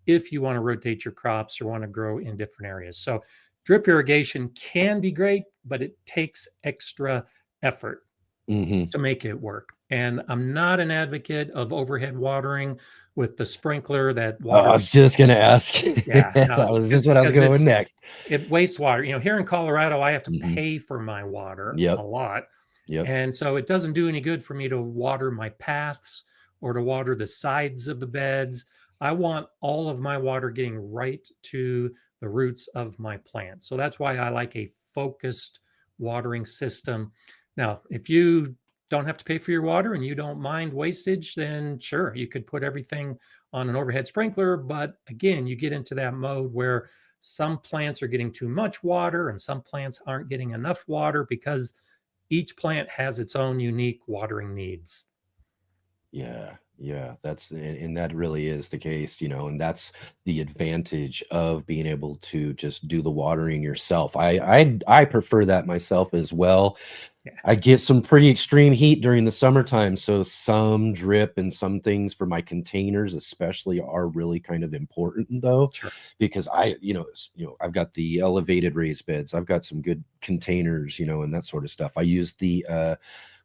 if you want to rotate your crops or want to grow in different areas. So drip irrigation can be great, but it takes extra effort to make it work. And I'm not an advocate of overhead watering with the sprinkler that water. I was just going to ask. Yeah, no, that was just what I was going next. It wastes water. Here in Colorado, I have to pay for my water a lot. And so it doesn't do any good for me to water my paths or to water the sides of the beds. I want all of my water getting right to the roots of my plant. So that's why I like a focused watering system. Now, if you don't have to pay for your water and you don't mind wastage, then sure, you could put everything on an overhead sprinkler. But again, you get into that mode where some plants are getting too much water and some plants aren't getting enough water because each plant has its own unique watering needs. Yeah, that's, and that really is the case, and that's the advantage of being able to just do the watering yourself. I prefer that myself as well. I get some pretty extreme heat during the summertime, so some drip and some things for my containers especially are really kind of important though, because I've got the elevated raised beds, I've got some good containers, and that sort of stuff. I use the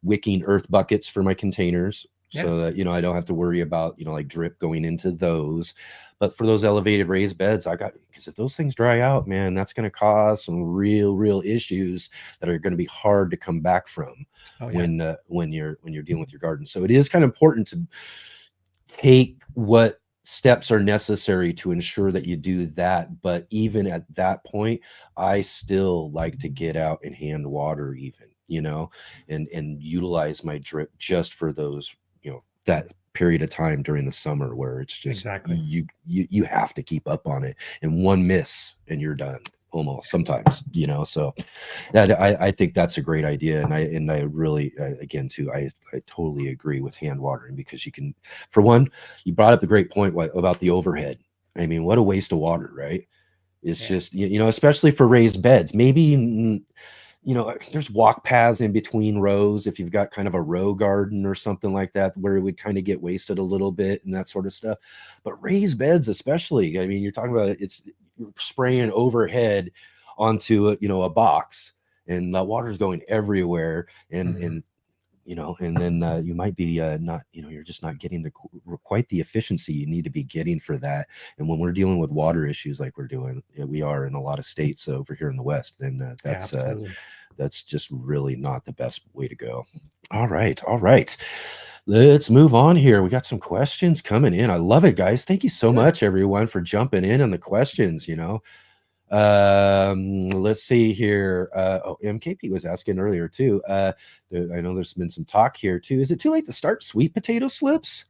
wicking earth buckets for my containers. So that, I don't have to worry about, like drip going into those. But for those elevated raised beds, because if those things dry out, man, that's going to cause some real issues that are going to be hard to come back from when you're dealing with your garden. So it is kind of important to take what steps are necessary to ensure that you do that. But even at that point, I still like to get out and hand water even, and utilize my drip just for those, that period of time during the summer where it's just you have to keep up on it, and one miss and you're done almost sometimes, so that I think that's a great idea. And I really, again too, I totally agree with hand watering, because you can, for one, you brought up the great point about the overhead. I mean, what a waste of water, right? It's just, especially for raised beds, maybe, there's walk paths in between rows if you've got kind of a row garden or something like that, where it would kind of get wasted a little bit and that sort of stuff. But raised beds especially, I mean, you're talking about you're spraying overhead onto a box, and the water's going everywhere, and then you might be not, you're just not getting quite the efficiency you need to be getting for that. And when we're dealing with water issues like we are in a lot of states over here in the West, then that's just really not the best way to go. All right. Let's move on here. We got some questions coming in. I love it, guys. Thank you so much, everyone, for jumping in on the questions. Let's see here. MKP was asking earlier too. I know there's been some talk here too. Is it too late to start sweet potato slips?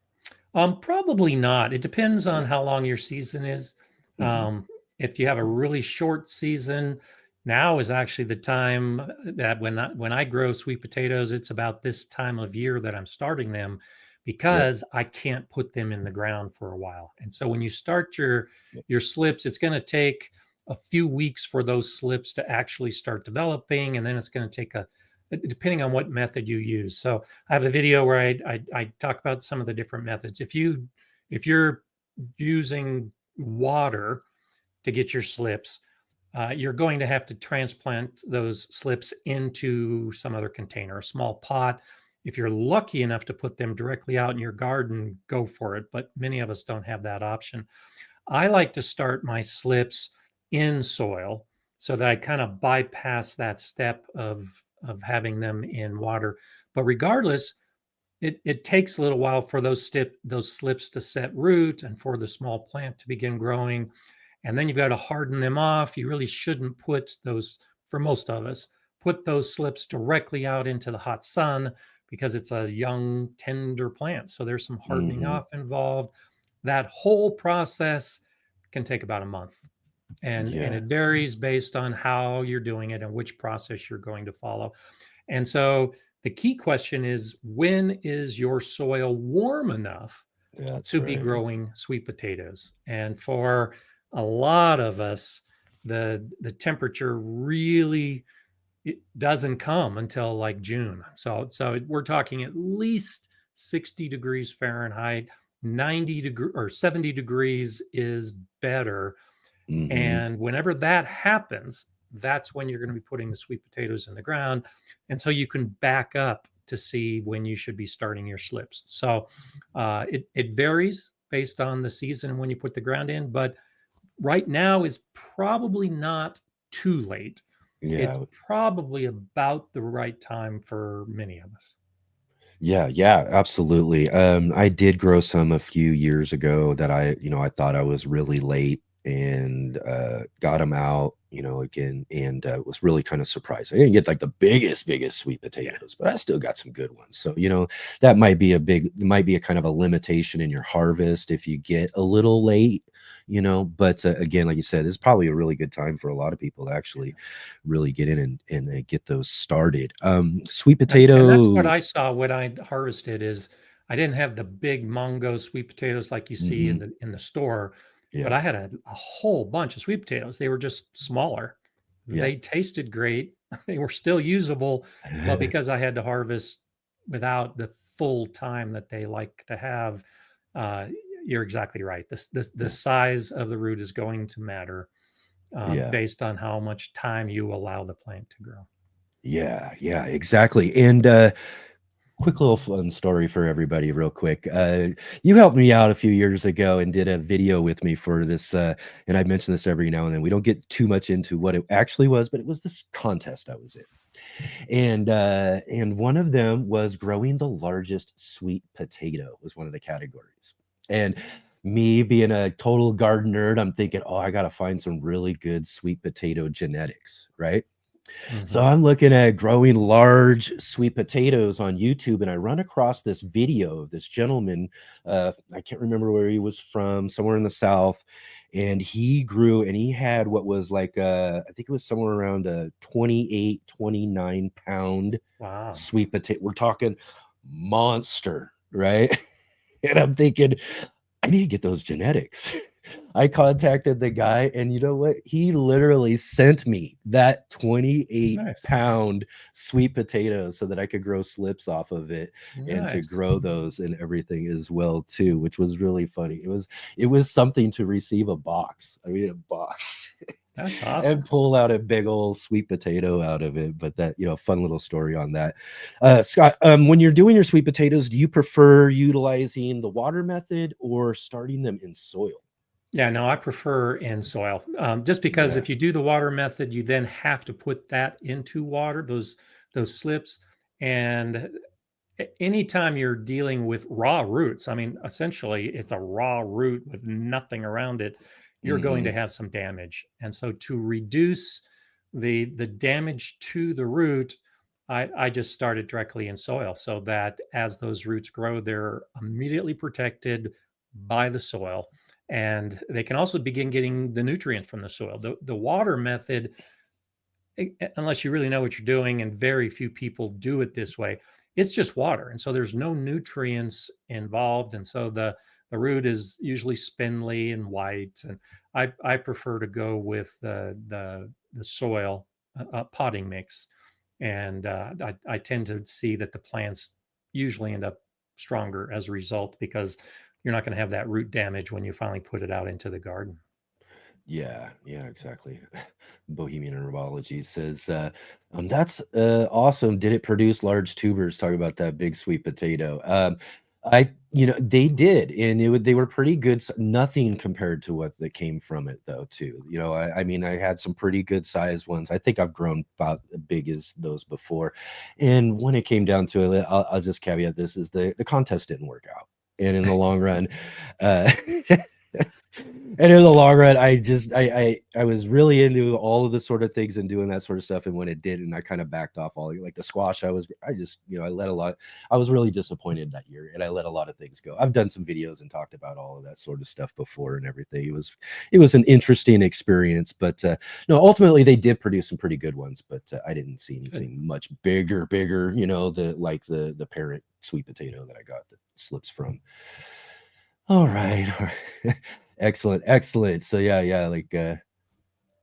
Probably not. It depends on how long your season is. If you have a really short season, now is actually the time that when I grow sweet potatoes, it's about this time of year that I'm starting them, because I can't put them in the ground for a while. And so when you start your slips, it's going to take a few weeks for those slips to actually start developing, and then it's going to take depending on what method you use. So I have a video where I talk about some of the different methods. If you're using water to get your slips, you're going to have to transplant those slips into some other container, a small pot. If you're lucky enough to put them directly out in your garden, go for it. But many of us don't have that option. I like to start my slips in soil so that I kind of bypass that step of having them in water. But regardless, it takes a little while for those slips to set root and for the small plant to begin growing. And then you've got to harden them off. You really shouldn't put those, for most of us, put those slips directly out into the hot sun, because it's a young, tender plant. So there's some hardening off involved. That whole process can take about a month. And it varies based on how you're doing it and which process you're going to follow. And so the key question is, when is your soil warm enough to be growing sweet potatoes? And for a lot of us, the temperature really, it doesn't come until like June. So we're talking at least 60 degrees Fahrenheit. 70 degrees is better. And whenever that happens, that's when you're going to be putting the sweet potatoes in the ground. And so you can back up to see when you should be starting your slips. So it varies based on the season and when you put the ground in, but right now is probably not too late. It's probably about the right time for many of us. Yeah, absolutely. I did grow some a few years ago that I thought I was really late, and got them out, again, and was really kind of surprised. I didn't get like the biggest sweet potatoes, but I still got some good ones. So, that might be a kind of a limitation in your harvest if you get a little late, but again, like you said, it's probably a really good time for a lot of people to actually really get in and get those started. Sweet potatoes. And that's what I saw when I harvested. Is I didn't have the big Mongo sweet potatoes like you see in the store. But I had a whole bunch of sweet potatoes. They were just smaller. They tasted great. They were still usable, but because I had to harvest without the full time that they like to have, you're exactly right. The size of the root is going to matter based on how much time you allow the plant to grow. Yeah, exactly. And quick little fun story for everybody real quick. You helped me out a few years ago and did a video with me for this, and I mention this every now and then. We don't get too much into what it actually was, but it was this contest I was in. And one of them was growing the largest sweet potato was one of the categories. And me being a total garden nerd, I'm thinking, oh, I got to find some really good sweet potato genetics, right? So I'm looking at growing large sweet potatoes on YouTube, and I run across this video of this gentleman. I can't remember where he was from, somewhere in the South. And he grew, and he had what was like, I think it was somewhere around a 28, 29 pound sweet potato. We're talking monster, right? And I'm thinking, I need to get those genetics. I contacted the guy, and you know what? He literally sent me that 28 pound sweet potato so that I could grow slips off of it and to grow those and everything as well too, which was really funny. It was something to receive a box. I mean, a box. That's awesome. And pull out a big old sweet potato out of it. But that, fun little story on that. Scott, when you're doing your sweet potatoes, do you prefer utilizing the water method or starting them in soil? Yeah, no, I prefer in soil. Just because if you do the water method, you then have to put that into water, those slips. And anytime you're dealing with raw roots, I mean, essentially it's a raw root with nothing around it. you're going to have some damage. And so to reduce the damage to the root, I just started directly in soil, so that as those roots grow, they're immediately protected by the soil, and they can also begin getting the nutrients from the soil. The water method, unless you really know what you're doing, and very few people do it this way, it's just water, and so there's no nutrients involved, and so the root is usually spindly and white. And I prefer to go with the soil potting mix, and I tend to see that the plants usually end up stronger as a result, because you're not going to have that root damage when you finally put it out into the garden. Yeah, exactly. Bohemian Herbology says, that's awesome. Did it produce large tubers? Talking about that big sweet potato. They did, and they were pretty good. Nothing compared to what that came from it, though, too. I mean, I had some pretty good sized ones. I think I've grown about as big as those before. And when it came down to it, I'll just caveat this: is the contest didn't work out, and in the long run, and in the long run, I was really into all of the sort of things and doing that sort of stuff. And when it didn't, I kind of backed off all like the squash. I let a lot. I was really disappointed that year, and I let a lot of things go. I've done some videos and talked about all of that sort of stuff before and everything. It was an interesting experience, but no, ultimately they did produce some pretty good ones, but I didn't see anything much bigger, the parent sweet potato that I got the slips from. All right. Excellent. So yeah, like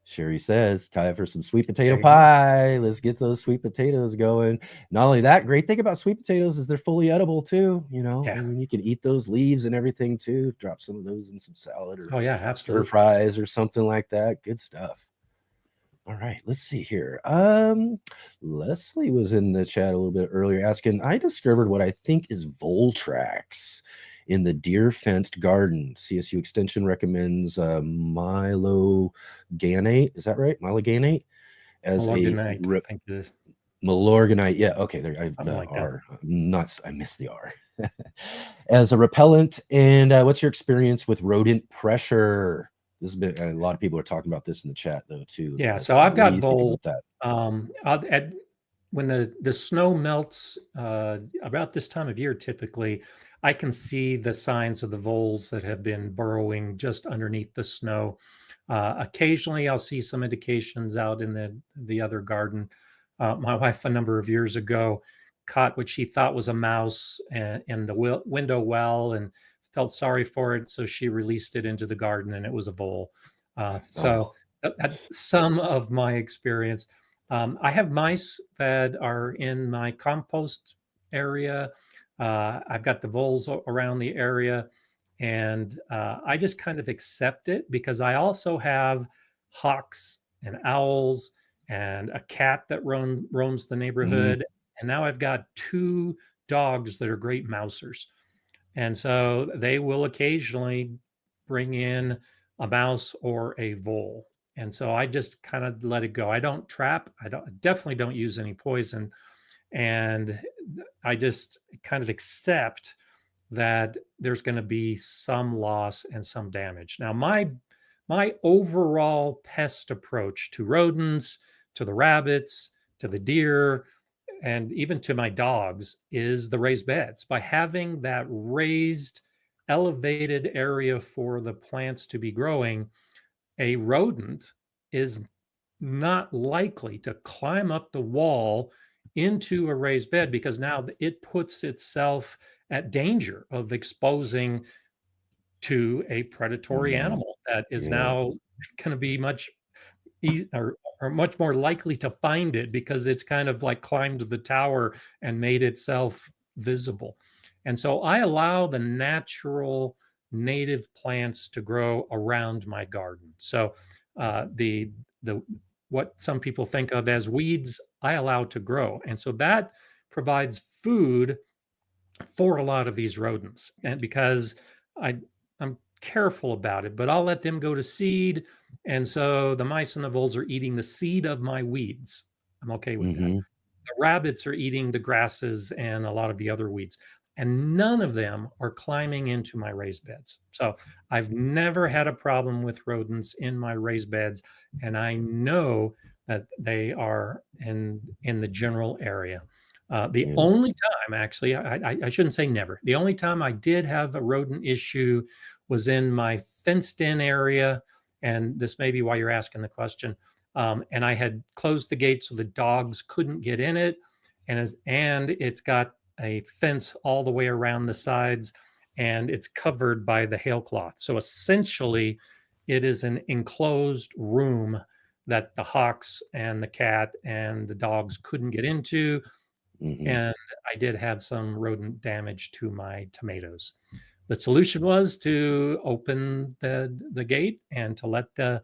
Sherry says, time for some sweet potato pie. Let's get those sweet potatoes going. Not only that, great thing about sweet potatoes is they're fully edible too. I mean, you can eat those leaves and everything too. Drop some of those in some salad or stir fries or something like that. Good stuff. All right, let's see here. Leslie was in the chat a little bit earlier asking, I discovered what I think is Voltrax in the deer fenced garden. CSU Extension recommends Milo Ganate. Is that right? Milo Ganate as Milorganite. Yeah. Okay. There. I missed the R. As a repellent. And what's your experience with rodent pressure? This has been a lot of people are talking about this in the chat though too. Yeah. So I've got Vol. When the snow melts about this time of year, typically, I can see the signs of the voles that have been burrowing just underneath the snow. Occasionally, I'll see some indications out in the other garden. My wife, a number of years ago, caught what she thought was a mouse in the window well and felt sorry for it, so she released it into the garden, and it was a vole. That's some of my experience. I have mice that are in my compost area. I've got the voles around the area, and I just kind of accept it, because I also have hawks and owls and a cat that roams the neighborhood. And now I've got 2 dogs that are great mousers. And so they will occasionally bring in a mouse or a vole. And so I just kind of let it go. I don't trap. I definitely don't use any poison. And I just kind of accept that there's going to be some loss and some damage. Now, my overall pest approach to rodents, to the rabbits, to the deer, and even to my dogs is the raised beds. By having that raised, elevated area for the plants to be growing, a rodent is not likely to climb up the wall into a raised bed, because now it puts itself at danger of exposing to a predatory animal that is now going to be much much more likely to find it, because it's kind of like climbed the tower and made itself visible. And so I allow the natural native plants to grow around my garden. So the what some people think of as weeds, I allow to grow. And so that provides food for a lot of these rodents. And because I'm careful about it, but I'll let them go to seed. And so the mice and the voles are eating the seed of my weeds. I'm okay with that. The rabbits are eating the grasses and a lot of the other weeds. and none of them are climbing into my raised beds. So I've never had a problem with rodents in my raised beds, and I know that they are in the general area. The Yeah. only time, actually, I shouldn't say never. The only time I did have a rodent issue was in my fenced-in area, and this may be why you're asking the question. And I had closed the gate so the dogs couldn't get in it, and it's got a fence all the way around the sides, and it's covered by the hailcloth. So essentially, it is an enclosed room that the hawks and the cat and the dogs couldn't get into. And I did have some rodent damage to my tomatoes. The solution was to open the gate and to let the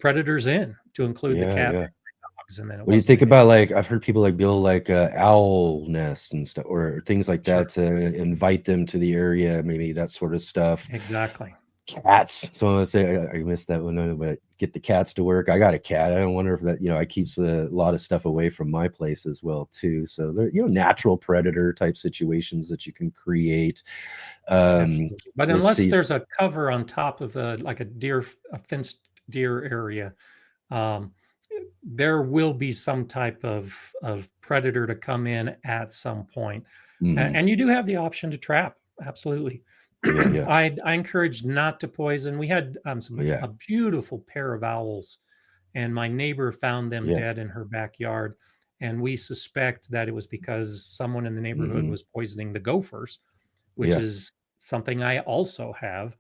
predators in, to include the cat and the dogs. And then what do you think about, like, I've heard people like build like owl nests and stuff or things like that to invite them to the area, maybe that sort of stuff. Exactly. Cats. So I'm gonna say I missed that one, but get the cats to work. I got a cat. I don't wonder if that, I keeps a lot of stuff away from my place as well too. So they're, natural predator type situations that you can create. But unless there's a cover on top of a fenced deer area, there will be some type of predator to come in at some point. And you do have the option to trap. Absolutely. I encourage not to poison. We had a beautiful pair of owls, and my neighbor found them dead in her backyard. And we suspect that it was because someone in the neighborhood was poisoning the gophers, which is something I also have.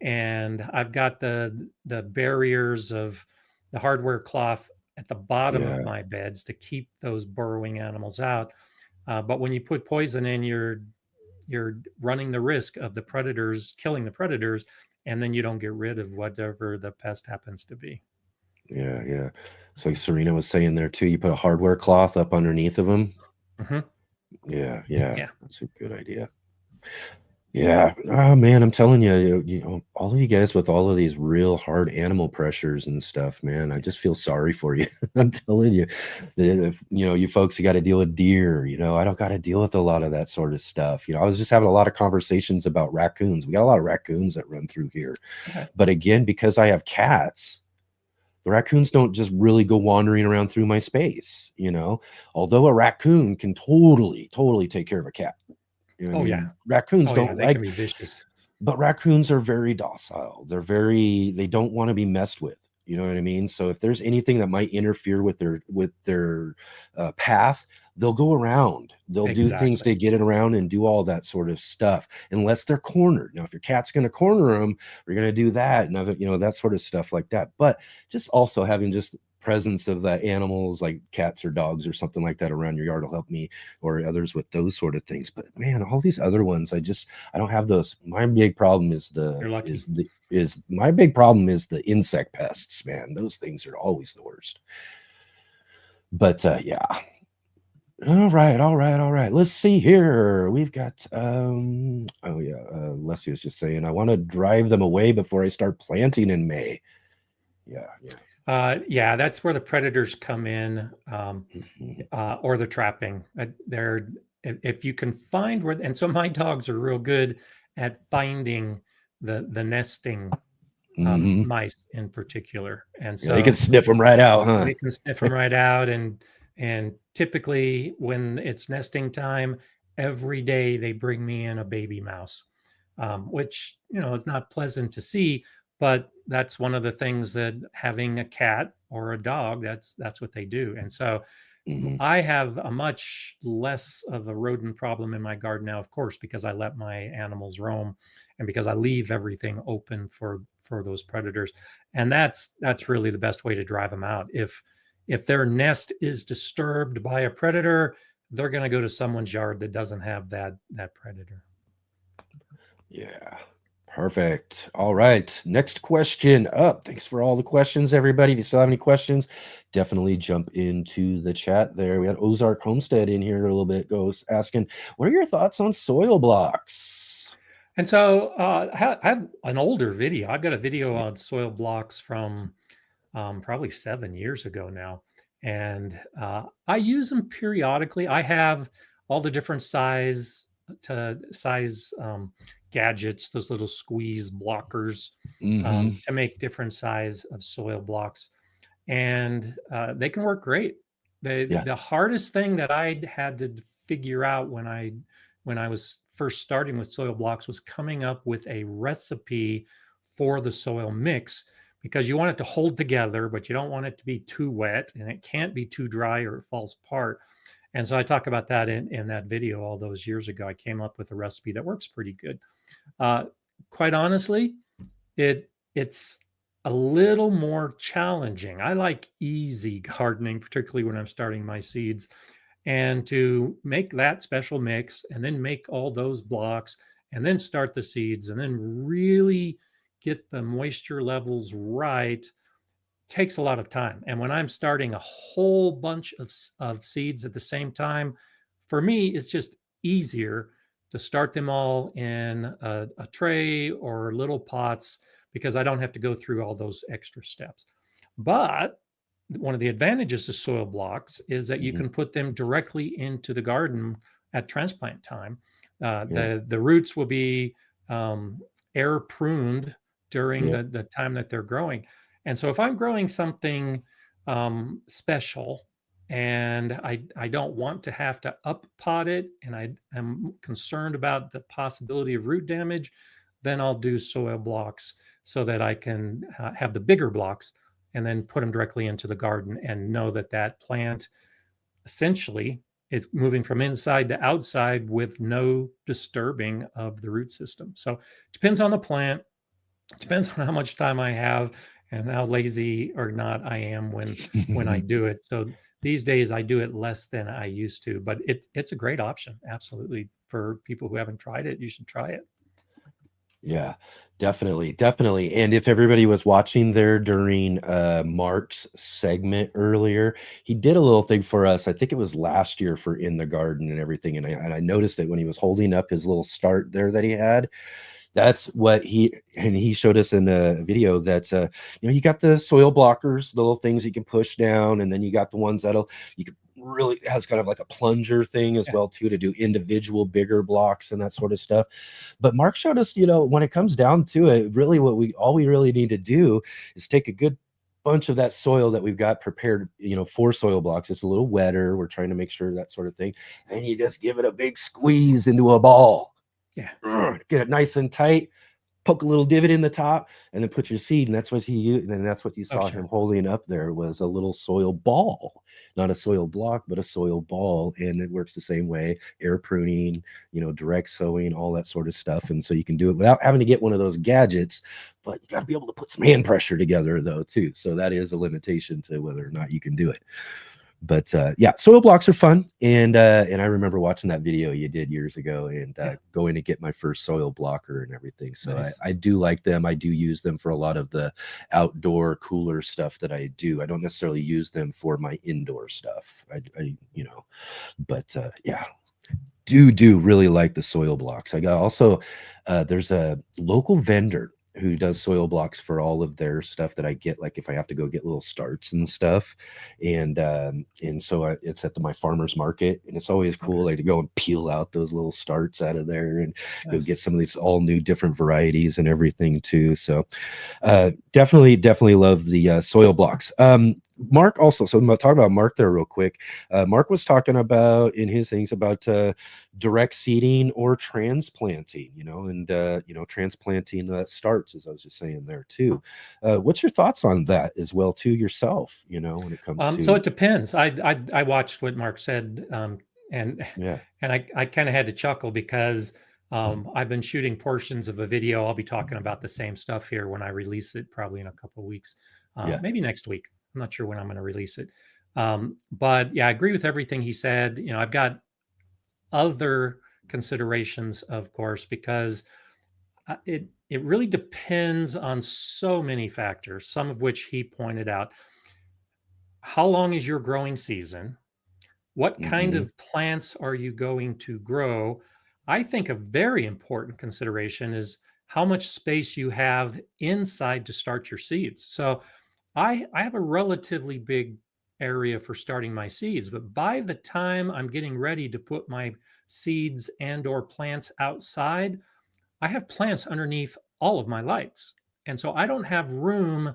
And I've got the barriers of the hardware cloth at the bottom of my beds to keep those burrowing animals out. But when you put poison in, you're running the risk of the predators killing the predators, and then you don't get rid of whatever the pest happens to be. Yeah. So like Serena was saying there too, you put a hardware cloth up underneath of them. Yeah. That's a good idea. Yeah. Oh man, I'm telling you, all of you guys with all of these real hard animal pressures and stuff, man, I just feel sorry for you. I'm telling you, you folks, you got to deal with deer. I don't got to deal with a lot of that sort of stuff. I was just having a lot of conversations about raccoons. We got a lot of raccoons that run through here, but again, because I have cats, the raccoons don't just really go wandering around through my space. Although a raccoon can totally take care of a cat. Raccoons don't they can be vicious, but raccoons are very docile. They don't want to be messed with. You know what I mean? So if there's anything that might interfere with their path, they'll go around. They'll do things to get it around and do all that sort of stuff, unless they're cornered. Now, if your cat's going to corner them, we're going to do that, and that sort of stuff like that. But just also having just presence of the animals like cats or dogs or something like that around your yard will help me or others with those sort of things. But man, all these other ones, I don't have those. My big problem is my big problem is the insect pests, man. Those things are always the worst. But yeah. All right. Let's see here. We've got Leslie was just saying I want to drive them away before I start planting in May. Yeah, that's where the predators come in, or the trapping. If you can find where, and so my dogs are real good at finding the nesting mice in particular, and so they can sniff them right out, huh? They can sniff them right out, and typically when it's nesting time, every day they bring me in a baby mouse, which it's not pleasant to see. But that's one of the things that having a cat or a dog, that's what they do. And so I have a much less of a rodent problem in my garden now, of course, because I let my animals roam and because I leave everything open for those predators. And that's really the best way to drive them out. If their nest is disturbed by a predator, they're going to go to someone's yard that doesn't have that predator. Yeah. Perfect. All right. Next question up. Thanks for all the questions, everybody. If you still have any questions, definitely jump into the chat there. We had Ozark Homestead in here a little bit, goes asking, what are your thoughts on soil blocks? And so I have an older video. I've got a video on soil blocks from probably 7 years ago now. And I use them periodically. I have all the different size to size gadgets, those little squeeze blockers, Mhm. to make different size of soil blocks, and they can work great. Yeah. The hardest thing that I had to figure out when I was first starting with soil blocks was coming up with a recipe for the soil mix, because you want it to hold together, but you don't want it to be too wet, and it can't be too dry or it falls apart. And so I talk about that in that video all those years ago. I came up with a recipe that works pretty good. Uh, quite honestly, it's a little more challenging. I like easy gardening, particularly when I'm starting my seeds. And to make that special mix and then make all those blocks and then start the seeds and then really get the moisture levels right takes a lot of time. And when I'm starting a whole bunch of seeds at the same time, for me, it's just easier to start them all in a tray or little pots, because I don't have to go through all those extra steps. But one of the advantages of soil blocks is that you Mhm. can put them directly into the garden at transplant time. Yeah. The roots will be air pruned during Yeah. the time that they're growing. And so if I'm growing something special, and I don't want to have to up pot it, and I am concerned about the possibility of root damage, then I'll do soil blocks so that I can have the bigger blocks and then put them directly into the garden and know that that plant essentially is moving from inside to outside with no disturbing of the root system. So it depends on the plant, depends on how much time I have and how lazy or not I am when I do it. So these days I do it less than I used to, but it's a great option. Absolutely. For people who haven't tried it, you should try it. Yeah, definitely, definitely. And if everybody was watching there during Mark's segment earlier, he did a little thing for us. I think it was last year for In the Garden and everything. And I noticed it when he was holding up his little start there that he had. That's what he showed us in a video that you got the soil blockers, the little things you can push down, and then you got the ones that'll you can really has kind of like a plunger thing as Yeah. well too, to do individual bigger blocks and that sort of stuff. But Mark showed us, when it comes down to it, really what we really need to do is take a good bunch of that soil that we've got prepared, for soil blocks. It's a little wetter. We're trying to make sure that sort of thing. And you just give it a big squeeze into a ball. Yeah. Get it nice and tight, poke a little divot in the top, and then put your seed. And that's what he used. And that's what you saw him holding up there, was a little soil ball, not a soil block, but a soil ball. And it works the same way: air pruning, direct sowing, all that sort of stuff. And so you can do it without having to get one of those gadgets, but you got to be able to put some hand pressure together though too. So that is a limitation to whether or not you can do it. But yeah, soil blocks are fun, and I remember watching that video you did years ago, and going to get my first soil blocker and everything. So nice. I do like them. I do use them for a lot of the outdoor cooler stuff that I do. I don't necessarily use them for my indoor stuff. But yeah, do really like the soil blocks. I got also there's a local vendor who does soil blocks for all of their stuff that I get, like if I have to go get little starts and stuff. And so it's at my farmer's market, and it's always cool like to go and peel out those little starts out of there and go get some of these all new different varieties and everything too. So definitely love the soil blocks. Mark also, so I'm going to talk about Mark there real quick. Mark was talking about in his things about direct seeding or transplanting, and transplanting starts, as I was just saying there too. What's your thoughts on that as well too yourself, when it comes to? So it depends. I watched what Mark said, and I kind of had to chuckle because I've been shooting portions of a video. I'll be talking about the same stuff here when I release it, probably in a couple of weeks, maybe next week. I'm not sure when I'm going to release it. But yeah, I agree with everything he said. I've got other considerations, of course, because it really depends on so many factors, some of which he pointed out. How long is your growing season? What kind of plants are you going to grow? I think a very important consideration is how much space you have inside to start your seeds. So I have a relatively big area for starting my seeds. But by the time I'm getting ready to put my seeds and or plants outside, I have plants underneath all of my lights. And so I don't have room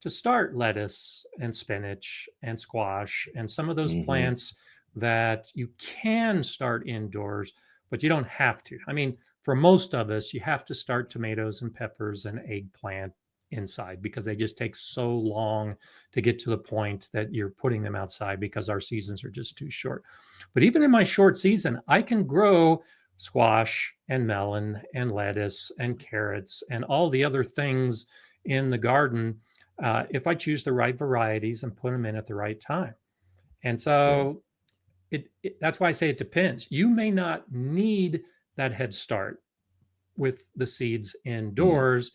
to start lettuce and spinach and squash and some of those plants that you can start indoors, but you don't have to. I mean, for most of us, you have to start tomatoes and peppers and eggplant inside because they just take so long to get to the point that you're putting them outside because our seasons are just too short. But even in my short season, I can grow squash and melon and lettuce and carrots and all the other things in the garden if I choose the right varieties and put them in at the right time. And so that's why I say it depends. You may not need that head start with the seeds indoors.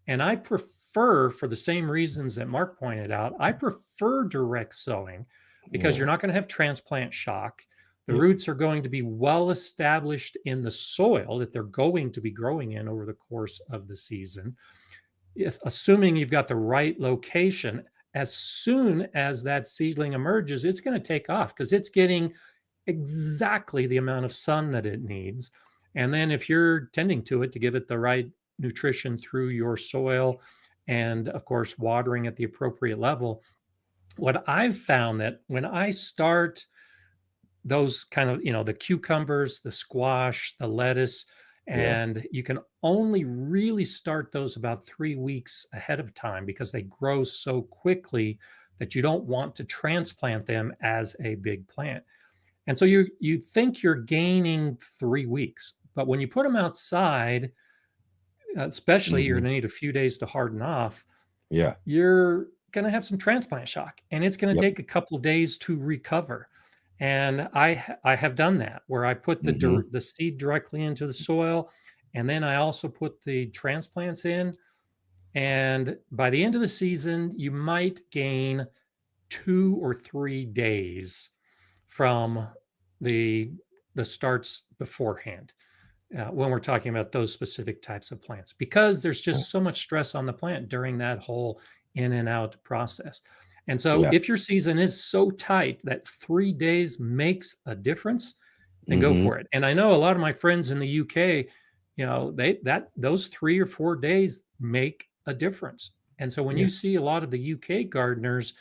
And I prefer, for the same reasons that Mark pointed out, I prefer direct sowing because you're not going to have transplant shock. The roots are going to be well established in the soil that they're going to be growing in over the course of the season. Assuming you've got the right location, as soon as that seedling emerges, it's going to take off because it's getting exactly the amount of sun that it needs. And then if you're tending to it to give it the right nutrition through your soil and of course watering at the appropriate level, what I've found that when I start those kind of, the cucumbers, the squash, the lettuce, and you can only really start those about 3 weeks ahead of time because they grow so quickly that you don't want to transplant them as a big plant. And so you think you're gaining 3 weeks, but when you put them outside, especially you're going to need a few days to harden off. You're going to have some transplant shock, and it's going to take a couple of days to recover. And I have done that where I put the seed directly into the soil, and then I also put the transplants in. And by the end of the season, you might gain 2 or 3 days from the starts beforehand when we're talking about those specific types of plants, because there's just so much stress on the plant during that whole in and out process. And so if your season is so tight that 3 days makes a difference, then go for it. And I know a lot of my friends in the UK, those 3 or 4 days make a difference. And so when you see a lot of the UK gardeners,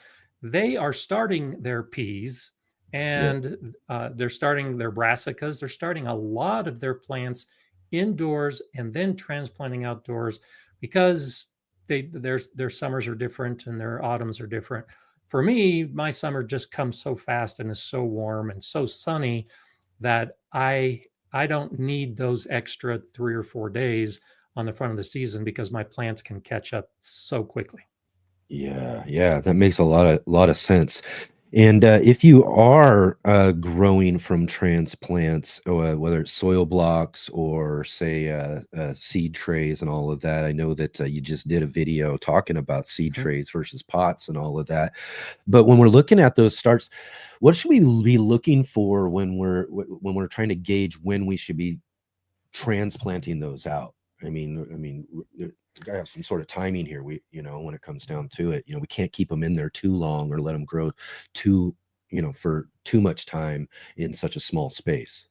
they are starting their peas and they're starting their brassicas. They're starting a lot of their plants indoors and then transplanting outdoors because their summers are different and their autumns are different. For me, my summer just comes so fast and is so warm and so sunny that I don't need those extra 3 or 4 days on the front of the season because my plants can catch up so quickly. Yeah, that makes a lot of sense. And if you are growing from transplants, whether it's soil blocks or say seed trays and all of that, I know that you just did a video talking about seed trays versus pots and all of that. But when we're looking at those starts, what should we be looking for when we're trying to gauge when we should be transplanting those out? I mean, we gotta have some sort of timing here. When it comes down to it, we can't keep them in there too long or let them grow for too much time in such a small space.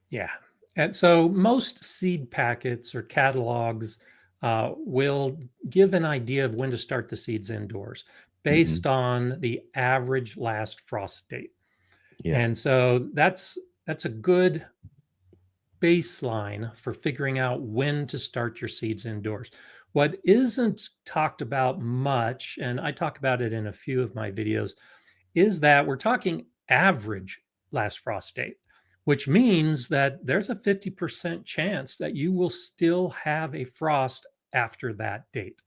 Yeah. And so most seed packets or catalogs will give an idea of when to start the seeds indoors based on the average last frost date. And so that's a good baseline for figuring out when to start your seeds indoors. What isn't talked about much, and I talk about it in a few of my videos, is that we're talking average last frost date, which means that there's a 50% chance that you will still have a frost after that date.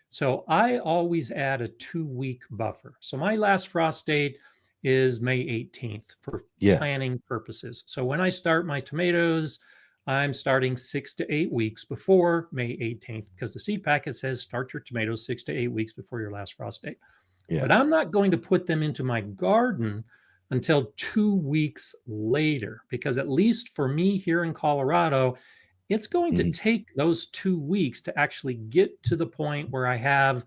So I always add a 2-week buffer. So my last frost date is May 18th for planning purposes. So when I start my tomatoes, I'm starting 6 to 8 weeks before May 18th because the seed packet says start your tomatoes 6 to 8 weeks before your last frost date. But I'm not going to put them into my garden until 2 weeks later, because at least for me here in Colorado, it's going to take those 2 weeks to actually get to the point where I have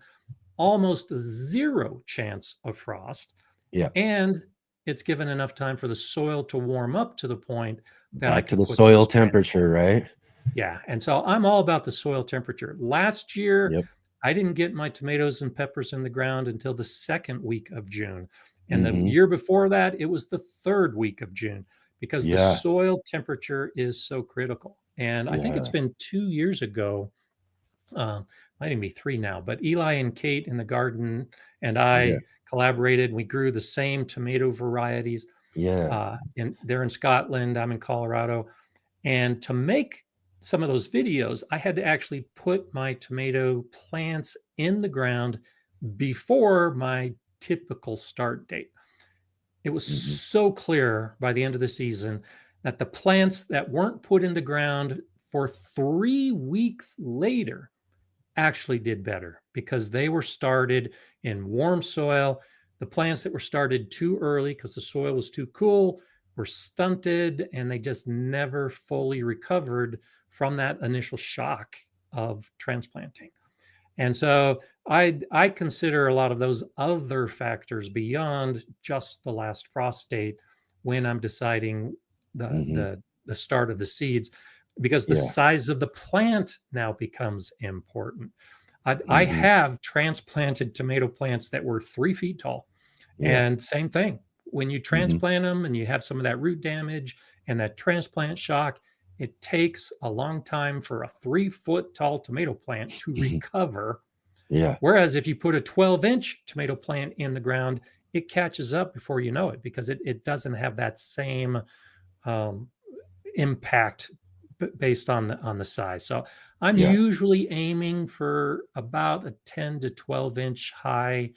almost 0 chance of frost. Yeah. And it's given enough time for the soil to warm up to the point that I Back to can the put soil those plants. temperature, right? Yeah. And so I'm all about the soil temperature. Last year, Yep. I didn't get my tomatoes and peppers in the ground until the second week of June. And the Mhm. year before that, it was the third week of June because the Yeah. soil temperature is so critical. And I think it's Yeah. been 2 years ago, might even be 3 now, but Eli and Kate in the garden and Yeah. I collaborated. We grew the same tomato varieties. Yeah. They're in Scotland. I'm in Colorado. And to make some of those videos, I had to actually put my tomato plants in the ground before my typical start date. It was Mhm. so clear by the end of the season that the plants that weren't put in the ground for 3 weeks later actually did better because they were started in warm soil. The plants that were started too early because the soil was too cool were stunted and they just never fully recovered from that initial shock of transplanting. And so I consider a lot of those other factors beyond just the last frost date when I'm deciding the Mhm. the the start of the seeds because the Yeah. size of the plant now becomes important. I Mhm. have transplanted tomato plants that were 3 feet tall. Yeah. And same thing, when you Mhm. transplant them and you have some of that root damage and that transplant shock, it takes a long time for a 3 foot tall tomato plant to recover. Yeah. Whereas if you put a 12-inch tomato plant in the ground, it catches up before you know it because it doesn't have that same um, impact based on the size. So I'm Yeah. usually aiming for about a 10 to 12-inch high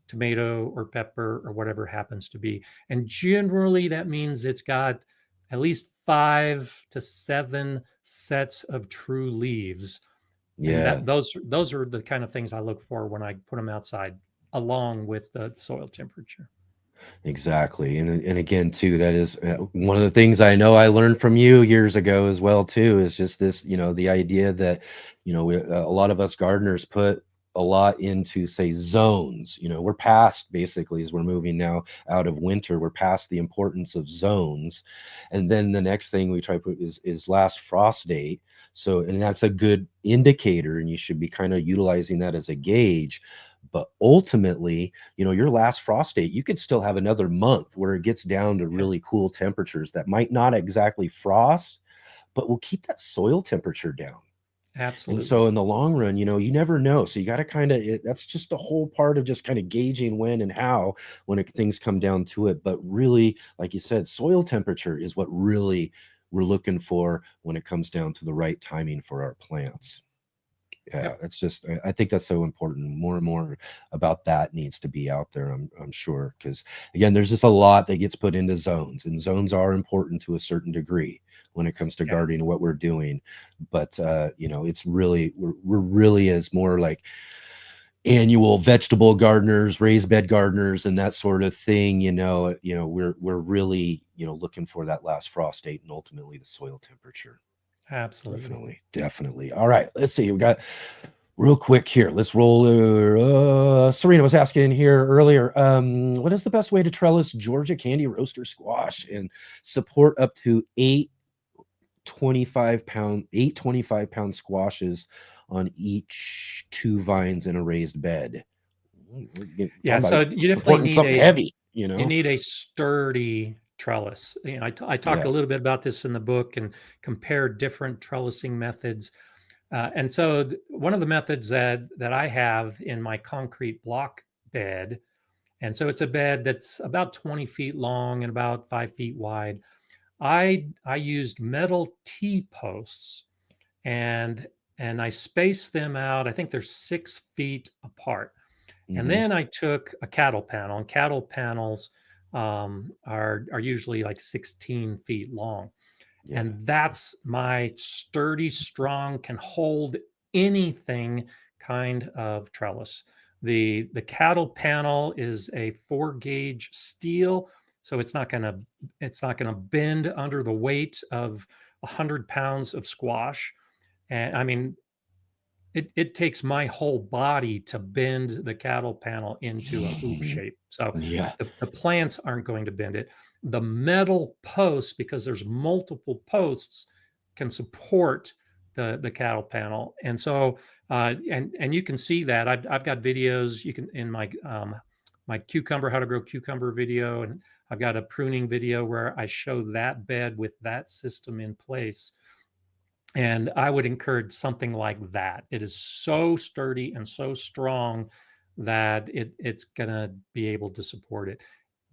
tomato or pepper or whatever happens to be. And generally that means it's got at least 5 to 7 sets of true leaves. And Yeah. those are the kind of things I look for when I put them outside along with the soil temperature. Exactly. And again too, that is one of the things I know I learned from you years ago as well too, is just this, the idea that, a lot of us gardeners put a lot into, say, zones. We're past, basically, as we're moving now out of winter, we're past the importance of zones. And then the next thing we try to put is last frost date. So, and that's a good indicator, and you should be kind of utilizing that as a gauge. But ultimately, your last frost date, you could still have another month where it gets down to Yeah, really cool temperatures that might not exactly frost, but will keep that soil temperature down. And absolutely. so in the long run, you never know. So you got to that's just the whole part of just kind of gauging when and how when things come down to it. But really, like you said, soil temperature is what really we're looking for when it comes down to the right timing for our plants. Yeah, Yep. it's just I think that's so important. More and more about that needs to be out there, I'm sure, because again, there's just a lot that gets put into zones, and zones are important to a certain degree when it comes to Yeah. gardening and what we're doing. But it's really we're really as more like annual vegetable gardeners, raised bed gardeners, and that sort of thing. We're really looking for that last frost date and ultimately the soil temperature. Absolutely. Definitely, definitely. All right, let's see. We got real quick here. Let's roll. Serena was asking here earlier. What is the best way to trellis Georgia candy roaster squash and support up to 8 25-pound squashes on each 2 vines in a raised bed? We're Yeah, talking so about you definitely supporting need something heavy. a sturdy trellis. I talk a Yeah. little bit about this in the book and compare different trellising methods. And so one of the methods that I have in my concrete block bed, and so it's a bed that's about 20 feet long and about 5 feet wide. I used metal T-posts and I spaced them out. I think they're 6 feet apart. And Hmm. then I took a cattle panel, and cattle panels are usually like 16 feet long. Yeah. And that's my sturdy, strong, can hold anything kind of trellis. The cattle panel is a 4 gauge steel, so it's not gonna bend under the weight of 100 pounds of squash. And I mean, it takes my whole body to bend the cattle panel into a hoop shape. So Yeah. the plants aren't going to bend it. The metal posts, because there's multiple posts, can support the cattle panel. And so and you can see that I've got videos you can in my my cucumber, how to grow cucumber video, and I've got a pruning video where I show that bed with that system in place. And I would encourage something like that. It is so sturdy and so strong that it's going to be able to support it.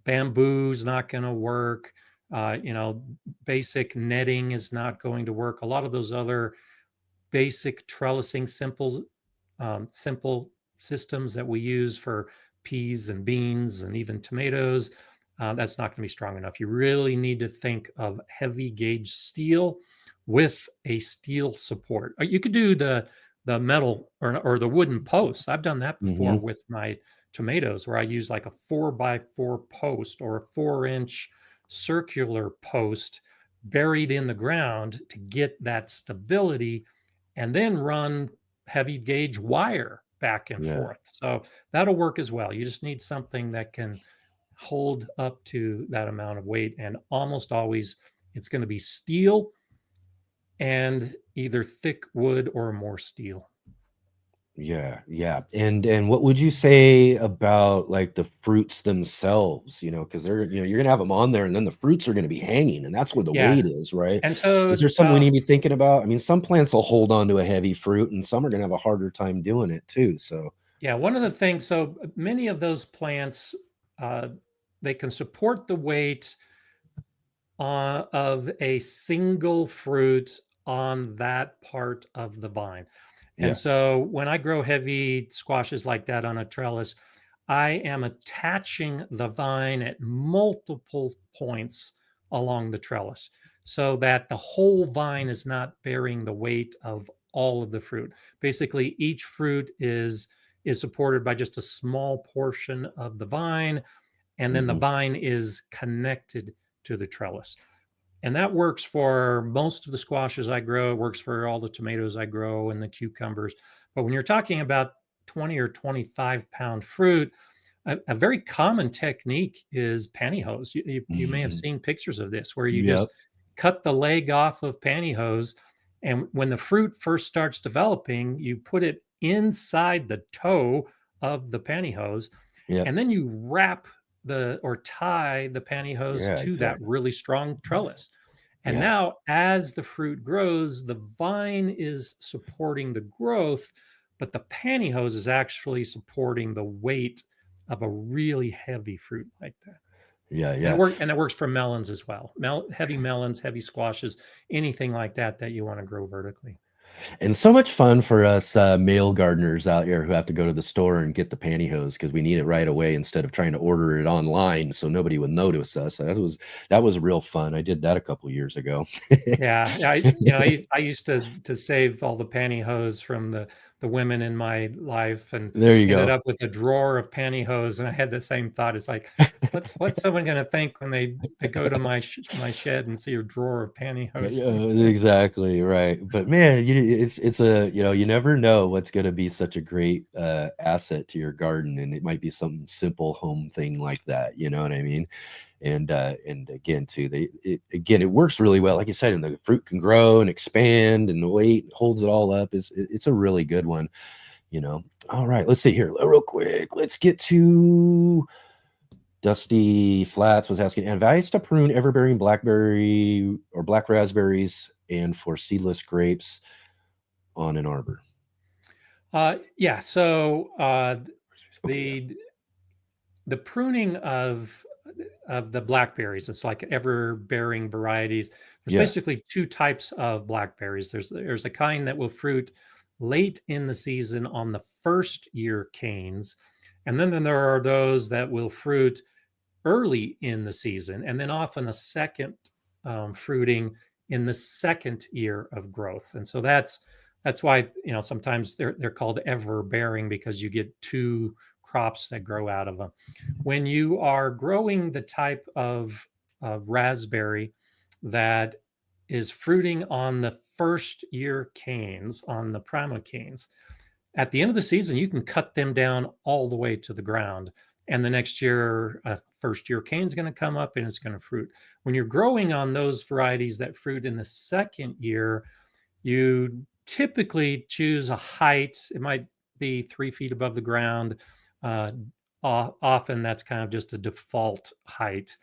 Bamboo's not going to work. You know, basic netting is not going to work. A lot of those other basic trellising, simple systems that we use for peas and beans and even tomatoes, that's not going to be strong enough. You really need to think of heavy gauge steel with a steel support. You could do the metal or the wooden posts. I've done that before with my tomatoes, where I use like a 4x4 post or a 4-inch circular post buried in the ground to get that stability, and then run heavy gauge wire back and forth. So that'll work as well. You just need something that can hold up to that amount of weight. And almost always it's going to be steel and either thick wood or more steel. Yeah. And what would you say about like the fruits themselves? You know, because they're you're gonna have them on there, and then the fruits are gonna be hanging, and that's where the weight is, right? And so, is there something we need to be thinking about? I mean, some plants will hold on to a heavy fruit, and some are gonna have a harder time doing it too. So yeah, one of the things. So many of those plants, they can support the weight of a single fruit on that part of the vine. And so when I grow heavy squashes like that on a trellis, I am attaching the vine at multiple points along the trellis so that the whole vine is not bearing the weight of all of the fruit. Basically, each fruit is supported by just a small portion of the vine, and then the vine is connected to the trellis. And that works for most of the squashes I grow. It works for all the tomatoes I grow and the cucumbers. But when you're talking about 20 or 25 pound fruit, a very common technique is pantyhose. You may have seen pictures of this where you just cut the leg off of pantyhose. And when the fruit first starts developing, you put it inside the toe of the pantyhose, and then you wrap or tie the pantyhose to that really strong trellis. And now as the fruit grows, the vine is supporting the growth, but the pantyhose is actually supporting the weight of a really heavy fruit like that. And it works for melons as well. Heavy melons, heavy squashes, anything like that you want to grow vertically. And so much fun for us male gardeners out here who have to go to the store and get the pantyhose because we need it right away instead of trying to order it online so nobody would notice us. That was real fun. I did that a couple years ago. I used to save all the pantyhose from the women in my life, and there you ended go. up with a drawer of pantyhose. And I had the same thought. It's like, what's someone going to think when they go to my shed and see a drawer of pantyhose? Exactly right. But man, it's a you never know what's going to be such a great asset to your garden, and it might be some simple home thing like that. You know what I mean? And again too, it works really well, like you said, and the fruit can grow and expand, and the weight holds it all up. It's a really good one, All right, let's see here real quick. Let's get to Dusty Flats was asking, advice to prune everbearing blackberry or black raspberries and for seedless grapes on an arbor. So the pruning of the blackberries, it's like ever-bearing varieties. There's basically two types of blackberries. There's a kind that will fruit late in the season on the first year canes, and then there are those that will fruit early in the season, and then often a second fruiting in the second year of growth. And so that's why sometimes they're called ever-bearing, because you get two crops that grow out of them. When you are growing the type of raspberry that is fruiting on the first year canes, on the primo canes. At the end of the season, you can cut them down all the way to the ground. And the next year, first year cane is going to come up and it's going to fruit. When you're growing on those varieties that fruit in the second year, you typically choose a height. It might be 3 feet above the ground. Often that's kind of just a default height.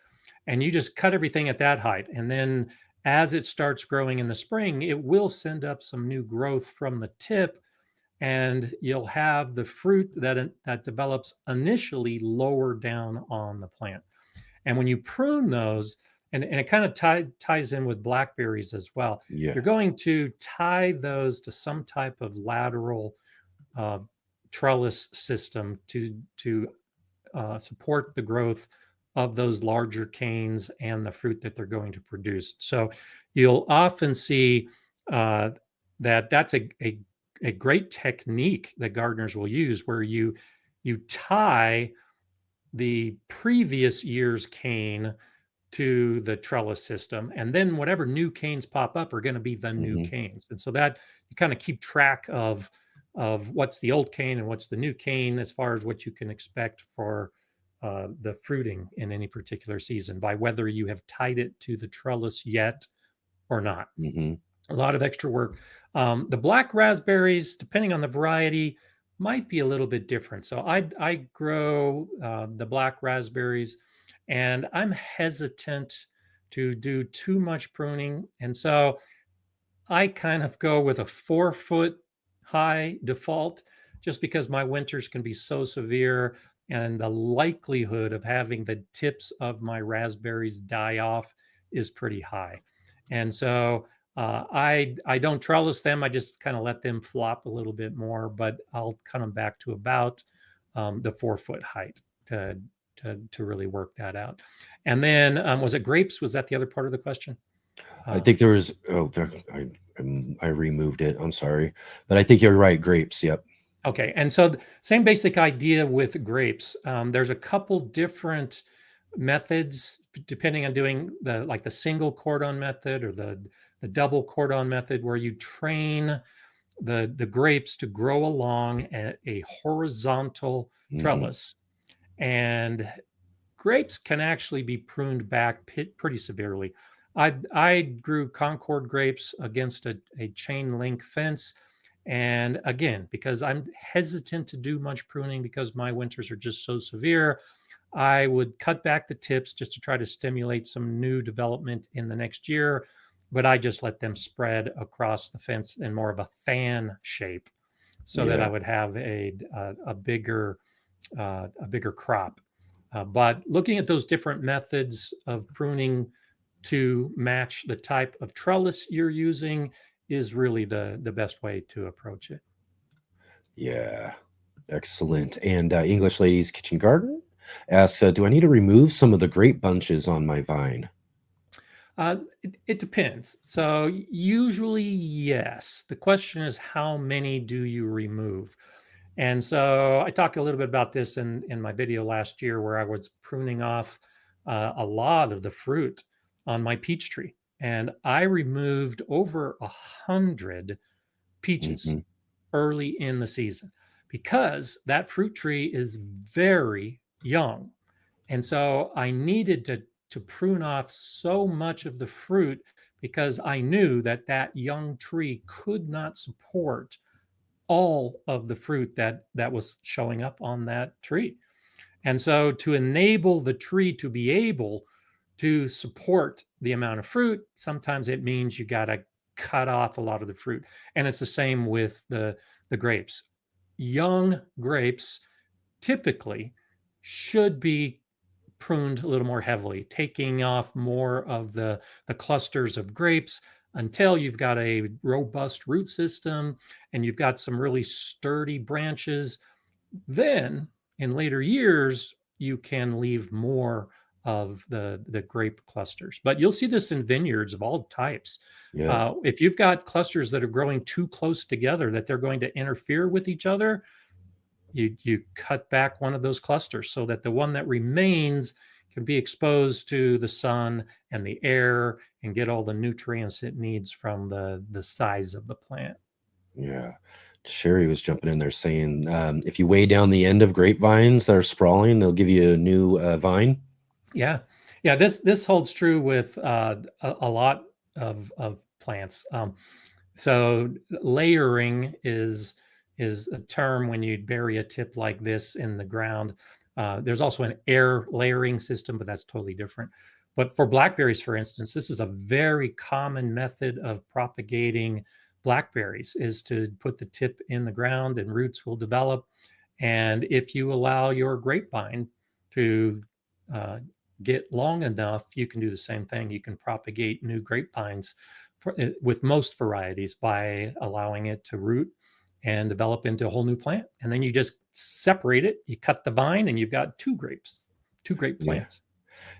And you just cut everything at that height. And then as it starts growing in the spring, it will send up some new growth from the tip, and you'll have the fruit that develops initially lower down on the plant. And when you prune those, and it kind of ties in with blackberries as well, Yeah. you're going to tie those to some type of lateral trellis system to support the growth of those larger canes and the fruit that they're going to produce. So you'll often see that that's a great technique that gardeners will use, where you tie the previous year's cane to the trellis system, and then whatever new canes pop up are going to be the new canes. And so that you kind of keep track of what's the old cane and what's the new cane as far as what you can expect for the fruiting in any particular season by whether you have tied it to the trellis yet or not. A lot of extra work. The black raspberries, depending on the variety, might be a little bit different. So I grow the black raspberries, and I'm hesitant to do too much pruning. And so I kind of go with a 4-foot high default, just because my winters can be so severe, and the likelihood of having the tips of my raspberries die off is pretty high. And so I don't trellis them. I just kind of let them flop a little bit more, but I'll cut them back to about the 4-foot height to really work that out. And then was it grapes? Was that the other part of the question? I think there was. I removed it. I'm sorry, but I think you're right. Grapes. Yep. Okay, and so same basic idea with grapes. There's a couple different methods depending on doing the single cordon method or the double cordon method, where you train the grapes to grow along a horizontal trellis. And grapes can actually be pruned back pretty severely. I grew Concord grapes against a chain link fence. And again, because I'm hesitant to do much pruning because my winters are just so severe, I would cut back the tips just to try to stimulate some new development in the next year. But I just let them spread across the fence in more of a fan shape, so that I would have a bigger crop. But looking at those different methods of pruning to match the type of trellis you're using is really the best way to approach it. Yeah, excellent. And English Lady's Kitchen Garden asks, do I need to remove some of the grape bunches on my vine? It depends. So usually, yes. The question is, how many do you remove? And so I talked a little bit about this in my video last year, where I was pruning off a lot of the fruit on my peach tree. And I removed over 100 peaches early in the season, because that fruit tree is very young. And so I needed to prune off so much of the fruit, because I knew that young tree could not support all of the fruit that was showing up on that tree. And so to enable the tree to be able to support the amount of fruit, sometimes it means you got to cut off a lot of the fruit. And it's the same with the grapes. Young grapes typically should be pruned a little more heavily, taking off more of the clusters of grapes until you've got a robust root system and you've got some really sturdy branches. Then in later years, you can leave more of the grape clusters. But you'll see this in vineyards of all types. Yeah. If you've got clusters that are growing too close together, that they're going to interfere with each other, you cut back one of those clusters so that the one that remains can be exposed to the sun and the air and get all the nutrients it needs from the size of the plant. Yeah. Sherry was jumping in there saying, if you weigh down the end of grapevines that are sprawling, they'll give you a new vine. Yeah. Yeah. This holds true with a lot of plants. So layering is a term when you bury a tip like this in the ground. There's also an air layering system, but that's totally different. But for blackberries, for instance, this is a very common method of propagating blackberries, is to put the tip in the ground and roots will develop. And if you allow your grapevine to get long enough, you can do the same thing. You can propagate new grapevines with most varieties by allowing it to root and develop into a whole new plant. And then you just separate it, you cut the vine, and you've got two grape plants.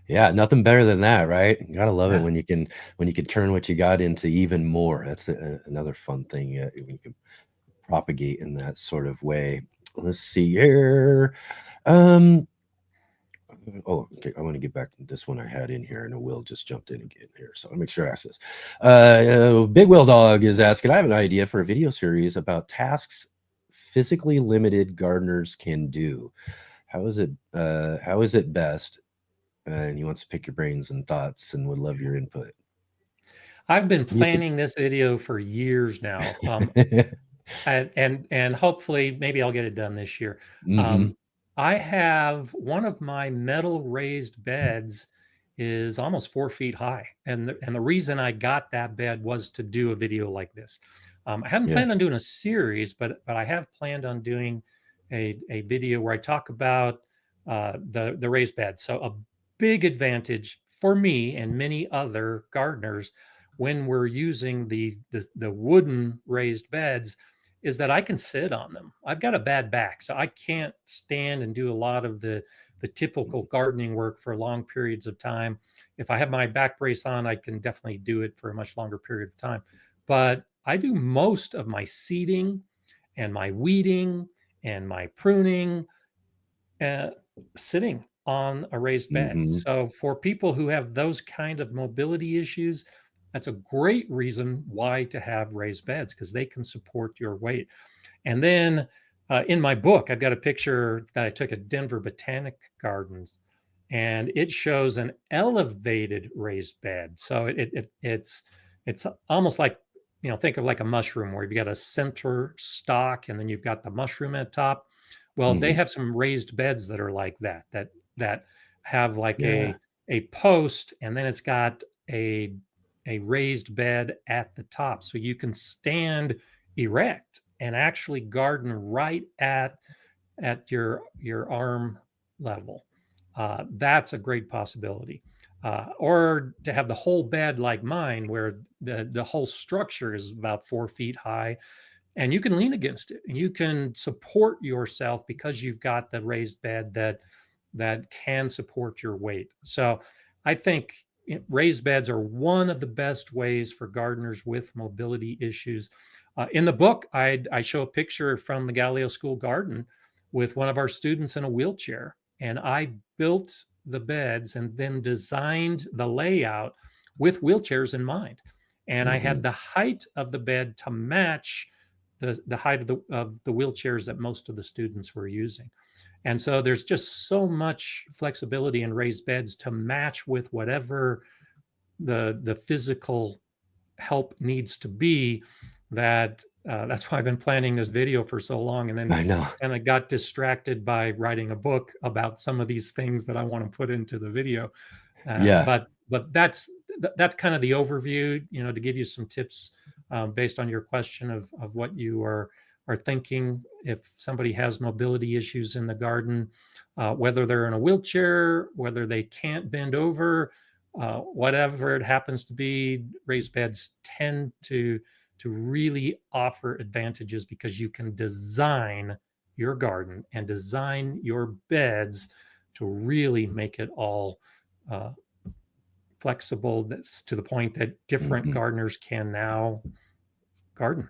Yeah, nothing better than that, right? You gotta love it when you can turn what you got into even more. That's another fun thing when you can propagate in that sort of way. Let's see here. Oh, okay. I want to get back to this one I had in here. I know Will just jumped in again here, so I'll make sure I ask this. Big Will Dog is asking, I have an idea for a video series about tasks physically limited gardeners can do. How is it best? And he wants to pick your brains and thoughts and would love your input. I've been planning this video for years now. And hopefully maybe I'll get it done this year. I have one of my metal raised beds is almost 4 feet high. And the reason I got that bed was to do a video like this. I haven't planned on doing a series, but I have planned on doing a video where I talk about the raised bed. So a big advantage for me and many other gardeners when we're using the wooden raised beds is that I can sit on them. I've got a bad back, so I can't stand and do a lot of the typical gardening work for long periods of time. If I have my back brace on, I can definitely do it for a much longer period of time. But I do most of my seeding and my weeding and my pruning sitting on a raised bed. So for people who have those kind of mobility issues, that's a great reason why to have raised beds, because they can support your weight. And then in my book, I've got a picture that I took at Denver Botanic Gardens, and it shows an elevated raised bed. So it's almost like, think of like a mushroom where you've got a center stalk and then you've got the mushroom at top. Well, they have some raised beds that are like that have like a post, and then it's got a raised bed at the top, so you can stand erect and actually garden right at your arm level. That's a great possibility. Or to have the whole bed like mine, where the whole structure is about 4 feet high, and you can lean against it and you can support yourself because you've got the raised bed that can support your weight. So I think raised beds are one of the best ways for gardeners with mobility issues. In the book, I show a picture from the Galileo School Garden with one of our students in a wheelchair, and I built the beds and then designed the layout with wheelchairs in mind. And I had the height of the bed to match the height of the wheelchairs that most of the students were using. And so there's just so much flexibility in raised beds to match with whatever the physical help needs to be, that that's why I've been planning this video for so long. And then I got distracted by writing a book about some of these things that I want to put into the video. But that's kind of the overview, to give you some tips based on your question of what you are thinking. If somebody has mobility issues in the garden, whether they're in a wheelchair, whether they can't bend over, whatever it happens to be, raised beds tend to really offer advantages because you can design your garden and design your beds to really make it all flexible. That's to the point that different gardeners can now garden.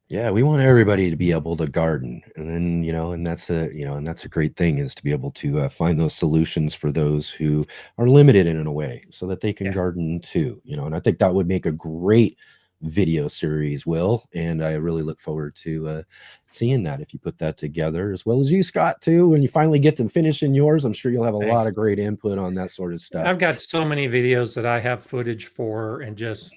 Yeah, we want everybody to be able to garden, and then and that's a great thing, is to be able to find those solutions for those who are limited in a way, so that they can Yeah. garden too. And I think that would make a great video series, Will, and I really look forward to seeing that if you put that together, as well as you, Scott, too. When you finally get to finishing yours, I'm sure you'll have a lot Thanks. of great input on that sort of stuff. I've got so many videos that I have footage for and just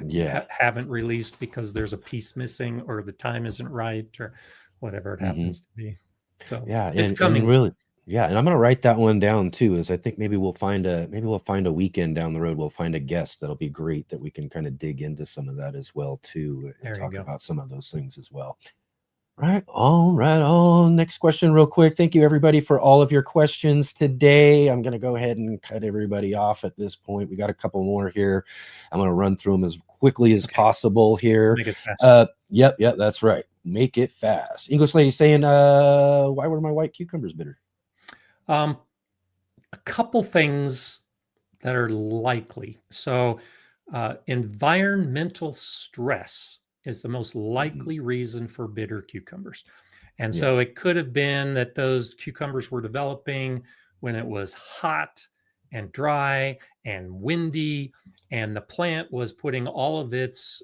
Yeah. haven't released because there's a piece missing or the time isn't right or whatever it happens to be. So Yeah, it's and coming. really, yeah, and I'm gonna write that one down too. Is I think maybe we'll find a weekend down the road. We'll find a guest that'll be great, that we can kind of dig into some of that as well too, and There you talk go. about some of those things as well. Right on, right on. Next question, real quick. Thank you, everybody, for all of your questions today. I'm going to go ahead and cut everybody off at this point. We got a couple more here. I'm going to run through them as quickly as possible here. Make it fast. Yep, that's right. Make it fast. English lady saying, why were my white cucumbers bitter? A couple things that are likely. So, environmental stress is the most likely reason for bitter cucumbers. And so it could have been that those cucumbers were developing when it was hot and dry and windy, and the plant was putting all of its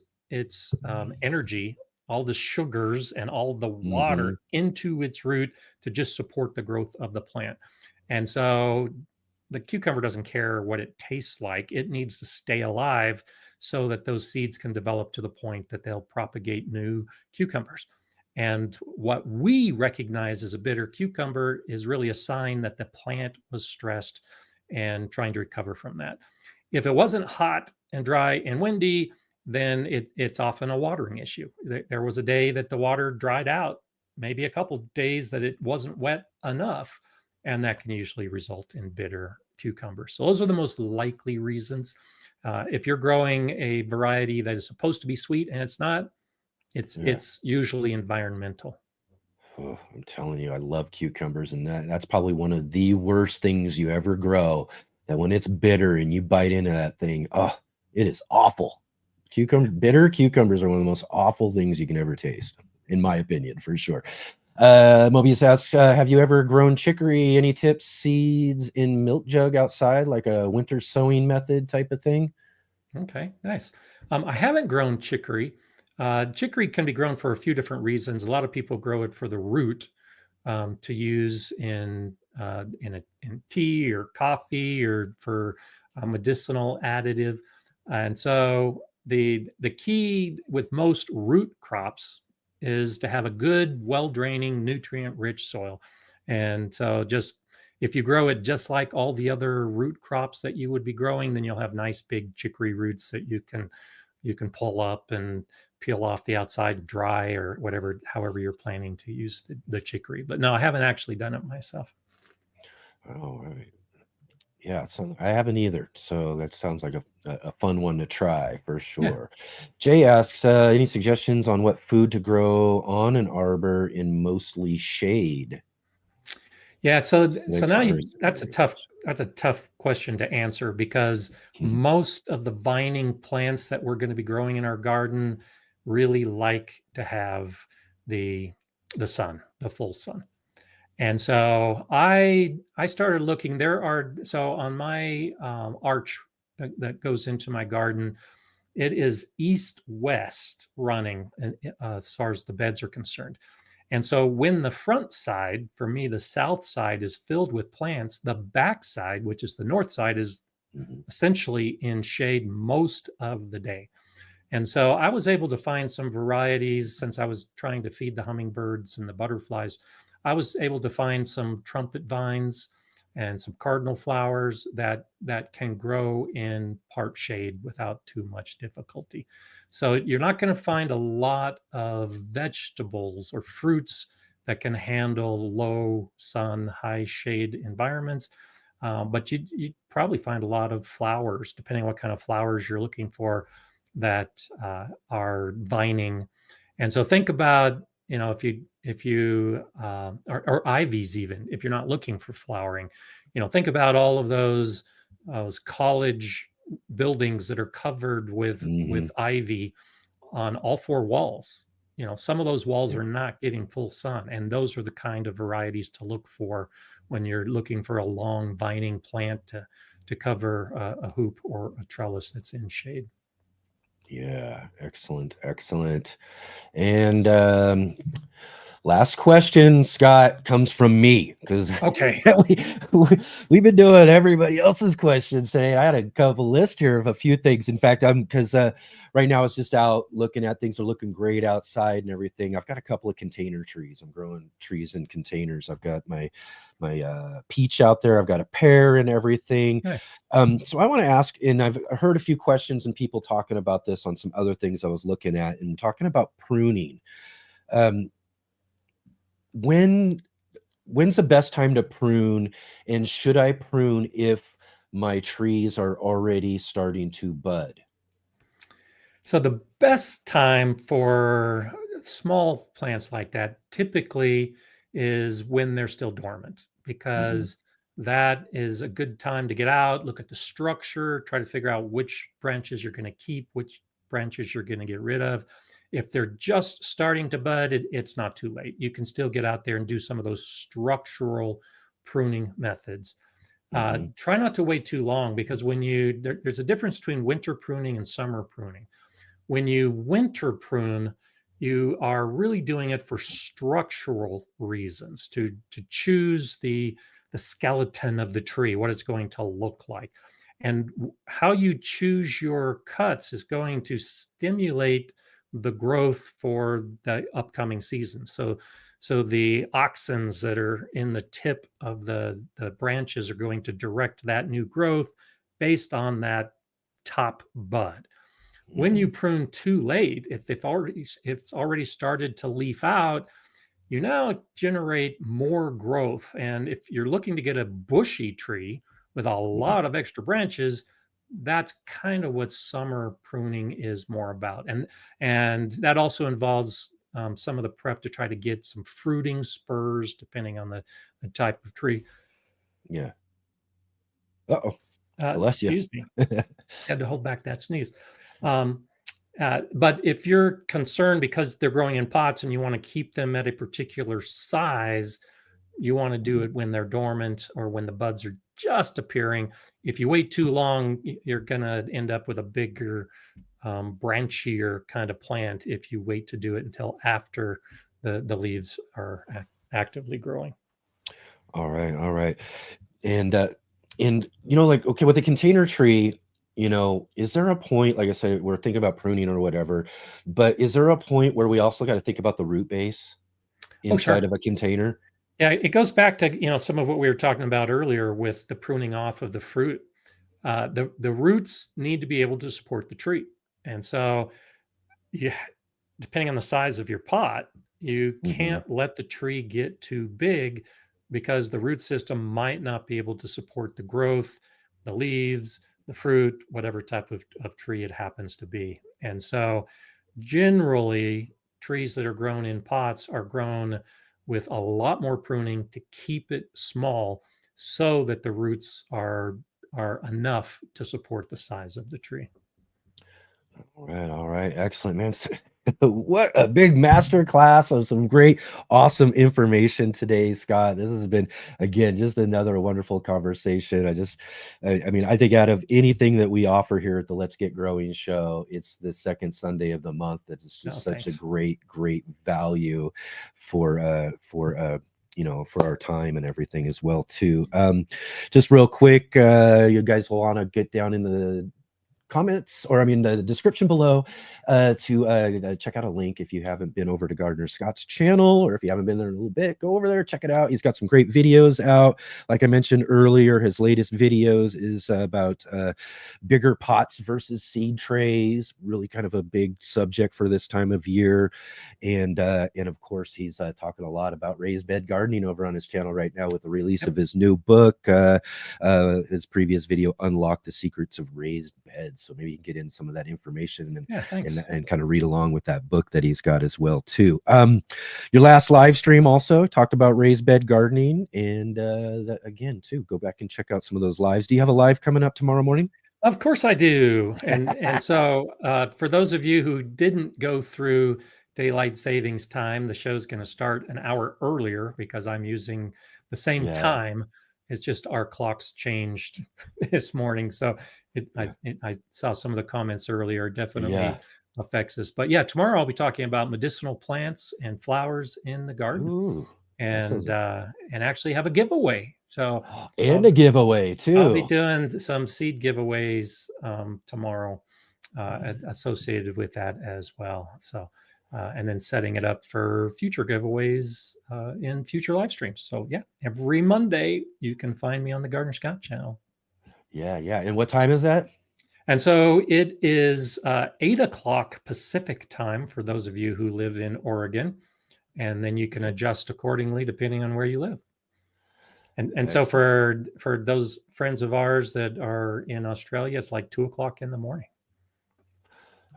energy, all the sugars and all the water into its root to just support the growth of the plant. And so the cucumber doesn't care what it tastes like. It needs to stay alive so that those seeds can develop to the point that they'll propagate new cucumbers. And what we recognize as a bitter cucumber is really a sign that the plant was stressed and trying to recover from that. If it wasn't hot and dry and windy, then it's often a watering issue. There was a day that the water dried out, maybe a couple days that it wasn't wet enough, and that can usually result in bitter cucumbers. So those are the most likely reasons. If you're growing a variety that is supposed to be sweet and it's not, it's usually environmental. Oh, I'm telling you, I love cucumbers, and that's probably one of the worst things you ever grow. That when it's bitter and you bite into that thing, oh, it is awful. Bitter cucumbers are one of the most awful things you can ever taste, in my opinion, for sure. Mobius asks, have you ever grown chicory? Any tips, seeds in milk jug outside, like a winter sowing method type of thing? Okay, nice. I haven't grown chicory. Chicory can be grown for a few different reasons. A lot of people grow it for the root to use in tea or coffee or for a medicinal additive. And so the key with most root crops is to have a good, well-draining, nutrient-rich soil. And so just if you grow it just like all the other root crops that you would be growing, then you'll have nice big chicory roots that you can pull up and peel off the outside dry or whatever, however you're planning to use the chicory. But no, I haven't actually done it myself. Oh, right. Yeah, I haven't either. So that sounds like a fun one to try for sure. Yeah. Jay asks, any suggestions on what food to grow on an arbor in mostly shade? Yeah, so now that's a tough question to answer, because most of the vining plants that we're going to be growing in our garden really like to have the sun, the full sun. And so I started looking. So on my arch that goes into my garden, it is east-west running as far as the beds are concerned. And so when the front side, for me, the south side is filled with plants, the back side, which is the north side, is essentially in shade most of the day. And so I was able to find some varieties, since I was trying to feed the hummingbirds and the butterflies. I was able to find some trumpet vines and some cardinal flowers that can grow in part shade without too much difficulty. So you're not going to find a lot of vegetables or fruits that can handle low sun, high shade environments. But you'd probably find a lot of flowers, depending on what kind of flowers you're looking for, that are vining. And so think about, if you or ivies, even if you're not looking for flowering, think about all of those college buildings that are covered with ivy on all four walls. some of those walls are not getting full sun, and those are the kind of varieties to look for when you're looking for a long vining plant to cover a hoop or a trellis that's in shade. Yeah, excellent. And last question, Scott, comes from me, because okay, we've been doing everybody else's questions today. I had a couple list here of a few things. In fact, because right now it's just out looking at things are looking great outside and everything. I've got a couple of container trees. I'm growing trees in containers. I've got my peach out there. I've got a pear and everything. Nice. So I want to ask, and I've heard a few questions and people talking about this on some other things I was looking at, and talking about pruning. When's the best time to prune, and should I prune if my trees are already starting to bud? So the best time for small plants like that typically is when they're still dormant, because that is a good time to get out, look at the structure, try to figure out which branches you're going to keep, which branches you're going to get rid of. If they're just starting to bud, it's not too late. You can still get out there and do some of those structural pruning methods. Try not to wait too long, because there's a difference between winter pruning and summer pruning. When you winter prune, you are really doing it for structural reasons, to choose the skeleton of the tree, what it's going to look like. And how you choose your cuts is going to stimulate the growth for the upcoming season. So the auxins that are in the tip of the branches are going to direct that new growth based on that top bud. When you prune too late, if it's already started to leaf out, you now generate more growth. And if you're looking to get a bushy tree with a lot of extra branches, that's kind of what summer pruning is more about. And that also involves some of the prep to try to get some fruiting spurs, depending on the type of tree. Yeah. Uh-oh. Bless you. Excuse me. Had to hold back that sneeze. But if you're concerned because they're growing in pots and you want to keep them at a particular size, you want to do it when they're dormant or when the buds are just appearing. If you wait too long, you're going to end up with a bigger, branchier kind of plant if you wait to do it until after the leaves are actively growing. All right. And okay, with a container tree, is there a point, like I said, we're thinking about pruning or whatever, but is there a point where we also got to think about the root base inside of a container? Yeah, it goes back to, some of what we were talking about earlier with the pruning off of the fruit. The roots need to be able to support the tree. And so depending on the size of your pot, you can't let the tree get too big, because the root system might not be able to support the growth, the leaves, the fruit, whatever type of tree it happens to be. And so generally, trees that are grown in pots are grown with a lot more pruning to keep it small, so that the roots are enough to support the size of the tree. All right. Excellent, man. What a big master class of some great, awesome information today, Scott. This has been, again, just another wonderful conversation. I think out of anything that we offer here at the Let's Get Growing show, it's the second Sunday of the month that is just such a great value for our time and everything as well too. Just real quick, you guys will want to get down in the comments, or the description below, to check out a link if you haven't been over to Gardener Scott's channel, or if you haven't been there in a little bit, go over there, check it out. He's got some great videos out. Like I mentioned earlier, his latest videos is about bigger pots versus seed trays, really kind of a big subject for this time of year. And of course, he's talking a lot about raised bed gardening over on his channel right now with the release of his new book. His previous video, Unlock the Secrets of Raised Beds. So maybe you can get in some of that information and kind of read along with that book that he's got as well too. Your last live stream also talked about raised bed gardening, and again too, go back and check out some of those lives. Do you have a live coming up tomorrow morning? Of course I do. And so for those of you who didn't go through daylight savings time. The show's going to start an hour earlier because I'm using the same time. It's just our clocks changed this morning. So I saw some of the comments earlier. Definitely affects us. But yeah, tomorrow I'll be talking about medicinal plants and flowers in the garden. Ooh, and actually have a giveaway. So a giveaway too. I'll be doing some seed giveaways tomorrow associated with that as well. So and then setting it up for future giveaways in future live streams. So yeah, every Monday you can find me on the Gardner Scott channel. Yeah. And what time is that? And so it is 8 o'clock Pacific time for those of you who live in Oregon. And then you can adjust accordingly depending on where you live. And so for those friends of ours that are in Australia, it's like 2 o'clock in the morning.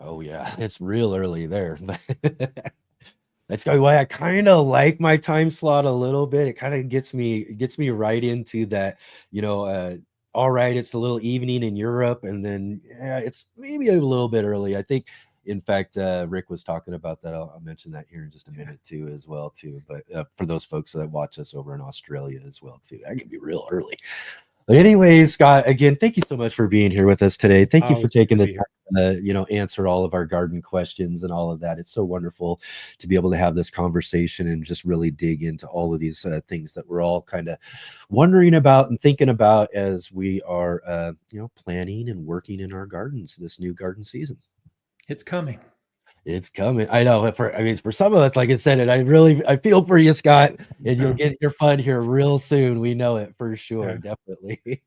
Oh yeah, it's real early there. That's why I kind of like my time slot a little bit. It kind of gets me right into that, all right, it's a little evening in Europe, and then it's maybe a little bit early. I think, in fact, Rick was talking about that. I'll mention that here in just a minute too, as well too. But for those folks that watch us over in Australia as well too, that can be real early. But anyways, Scott, again, thank you so much for being here with us today. Thank you for taking the time to, answer all of our garden questions and all of that. It's so wonderful to be able to have this conversation and just really dig into all of these things that we're all kind of wondering about and thinking about as we are, planning and working in our gardens this new garden season. It's coming. It's coming. I know. For some of us, like I said, and I feel for you, Scott, and you'll get your fun here real soon. We know it for sure. Yeah. Definitely.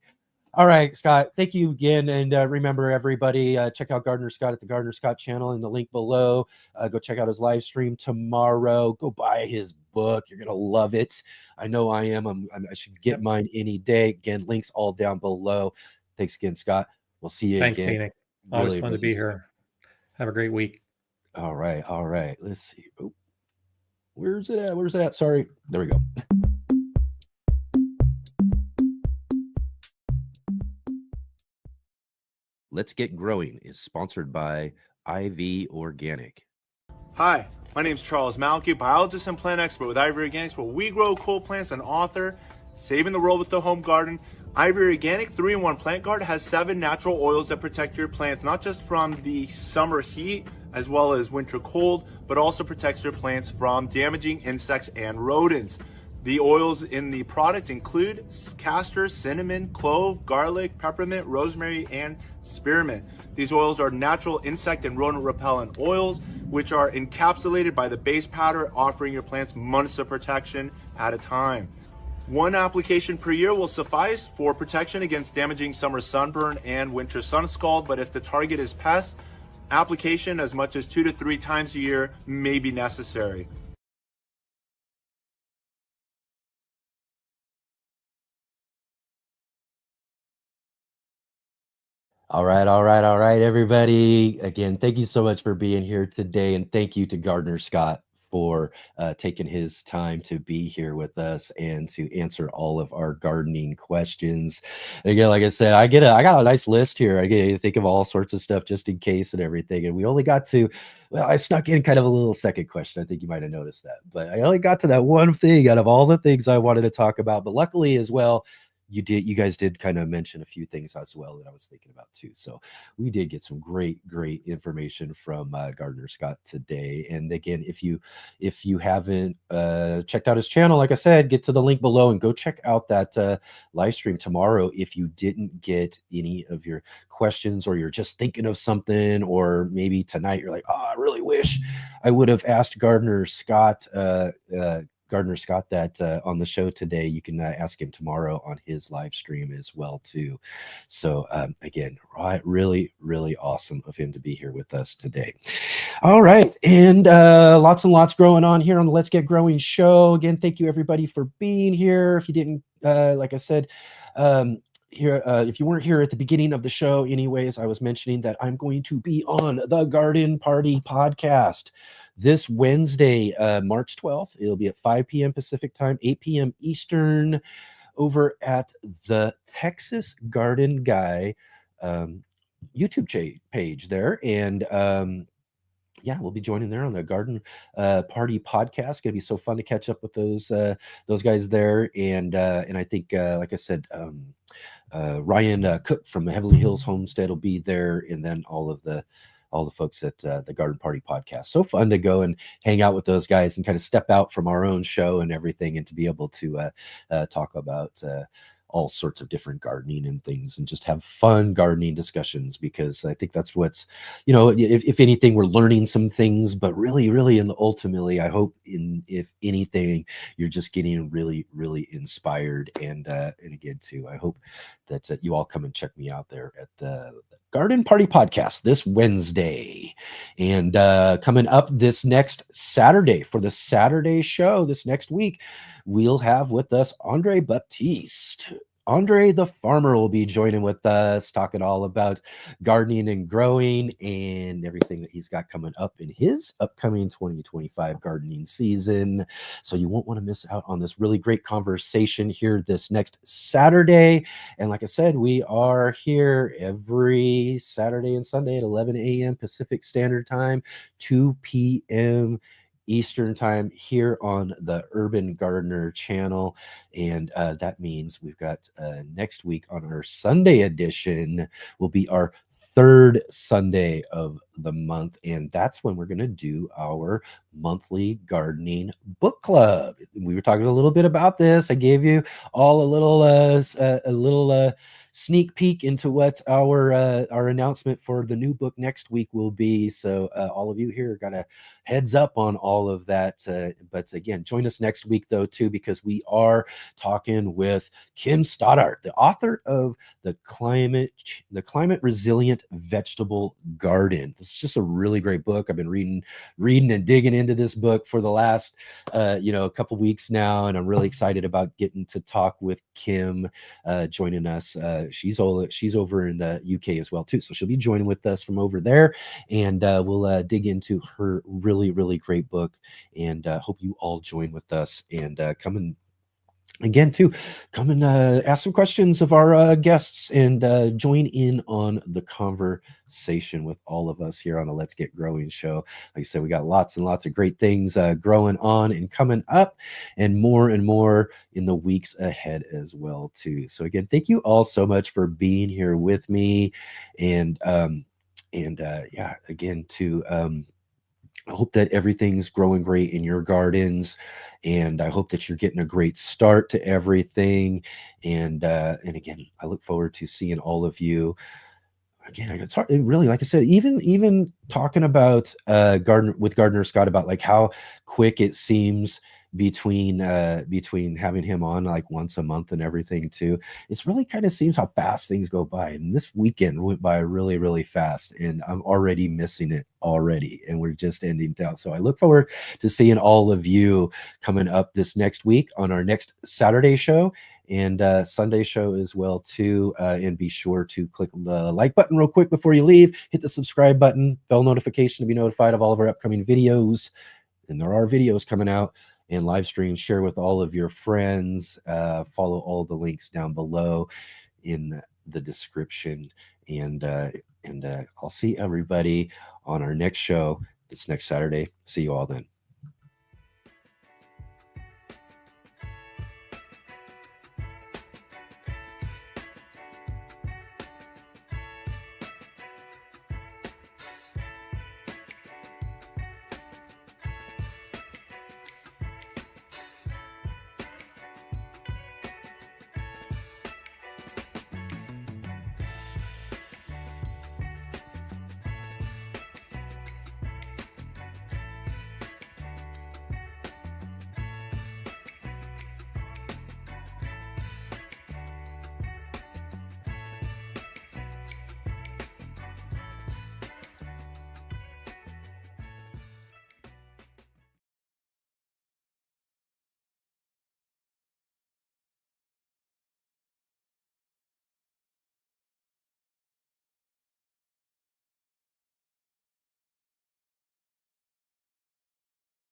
All right, Scott, thank you again. And remember, everybody, check out Gardner Scott at the Gardner Scott channel in the link below. Go check out his live stream tomorrow. Go buy his book. You're going to love it. I know I am. I should get mine any day. Again, links all down below. Thanks again, Scott. We'll see you again. Thanks, Enoch. Always fun to be here. Have a great week. All right. Let's see. Oh, where's it at? Sorry. There we go. Let's Get Growing is sponsored by IV Organic. Hi, my name is Charles Malky, biologist and plant expert with IV Organics, where we grow cool plants and author Saving the World with the Home Garden. IV Organic 3-in-1 Plant Guard has 7 natural oils that protect your plants, not just from the summer heat, as well as winter cold, but also protects your plants from damaging insects and rodents. The oils in the product include castor, cinnamon, clove, garlic, peppermint, rosemary, and spearmint. These oils are natural insect and rodent repellent oils, which are encapsulated by the base powder, offering your plants months of protection at a time. 1 application per year will suffice for protection against damaging summer sunburn and winter sun scald, but if the target is pests, application as much as 2 to 3 times a year may be necessary. All right, everybody. Again, thank you so much for being here today, and thank you to Gardner Scott for taking his time to be here with us and to answer all of our gardening questions. And again, like I said, I got a nice list here. I get to think of all sorts of stuff just in case and everything. And we only got to, I snuck in kind of a little second question. I think you might have noticed that, but I only got to that one thing out of all the things I wanted to talk about. But luckily as well, you guys did kind of mention a few things as well that I was thinking about too. So we did get some great information from Gardner Scott today. And again, if you haven't checked out his channel, like I said, get to the link below and go check out that live stream tomorrow. If you didn't get any of your questions, or you're just thinking of something, or maybe tonight you're like, oh, I really wish I would have asked Gardner Scott that on the show today, you can ask him tomorrow on his live stream as well too. So again, really awesome of him to be here with us today. All right, and lots and lots going on here on the Let's Get Growing show. Again, thank you everybody for being here. If you didn't, like I said, here, if you weren't here at the beginning of the show, anyways, I was mentioning that I'm going to be on the Garden Party podcast this Wednesday, March 12th. It'll be at 5 p.m. Pacific time, 8 p.m. Eastern, over at the Texas Garden Guy YouTube page there. And yeah, we'll be joining there on the Garden Party podcast. Gonna be so fun to catch up with those guys there, and I think, like I said, Ryan Cook from the Heavenly Hills Homestead will be there, and then all the folks at the Garden Party podcast. So fun to go and hang out with those guys and kind of step out from our own show and everything, and to be able to talk about all sorts of different gardening and things, and just have fun gardening discussions, because I think that's what's, if anything, we're learning some things, but really in the ultimately, I hope if anything, you're just getting really inspired. And again too, I hope that you all come and check me out there at the Garden Party podcast this Wednesday. And coming up this next Saturday, for the Saturday show this next week, we'll have with us Andre Baptiste. Andre the farmer will be joining with us, talking all about gardening and growing and everything that he's got coming up in his upcoming 2025 gardening season. So you won't want to miss out on this really great conversation here this next Saturday. And like I said, we are here every Saturday and Sunday at 11 a.m. Pacific Standard Time, 2 p.m. Eastern Time, here on the Urban Gardener channel. And that means we've got next week on our Sunday edition will be our third Sunday of the month, and that's when we're going to do our monthly gardening book club. We were talking a little bit about this. I gave you all a little sneak peek into what our announcement for the new book next week will be. So all of you here got a heads up on all of that. But again, join us next week though too, because we are talking with Kim Stoddart, the author of the climate resilient vegetable garden. It's just a really great book. I've been reading and digging into this book for the last a couple weeks now, and I'm really excited about getting to talk with Kim joining us. She's over in the UK as well too, so she'll be joining with us from over there, and we'll dig into her really great book. And hope you all join with us, and come and ask some questions of our guests, and join in on the conversation with all of us here on the Let's Get Growing show. Like I said, we got lots and lots of great things growing on and coming up, and more in the weeks ahead as well too. So again, thank you all so much for being here with me, and again too. I hope that everything's growing great in your gardens, and I hope that you're getting a great start to everything. And again, I look forward to seeing all of you. Again, it's hard, really, like I said, even talking about Gardener Scott, about like how quick it seems between having him on like once a month and everything too. It's really kind of seems how fast things go by, and this weekend went by really fast, and I'm already missing it already, and we're just ending down. So I look forward to seeing all of you coming up this next week on our next Saturday show and Sunday show as well too. And be sure to click the like button real quick before you leave, hit the subscribe button, bell notification to be notified of all of our upcoming videos. And there are videos coming out and live streams. Share with all of your friends. Follow all the links down below in the description. And I'll see everybody on our next show this next Saturday. See you all then.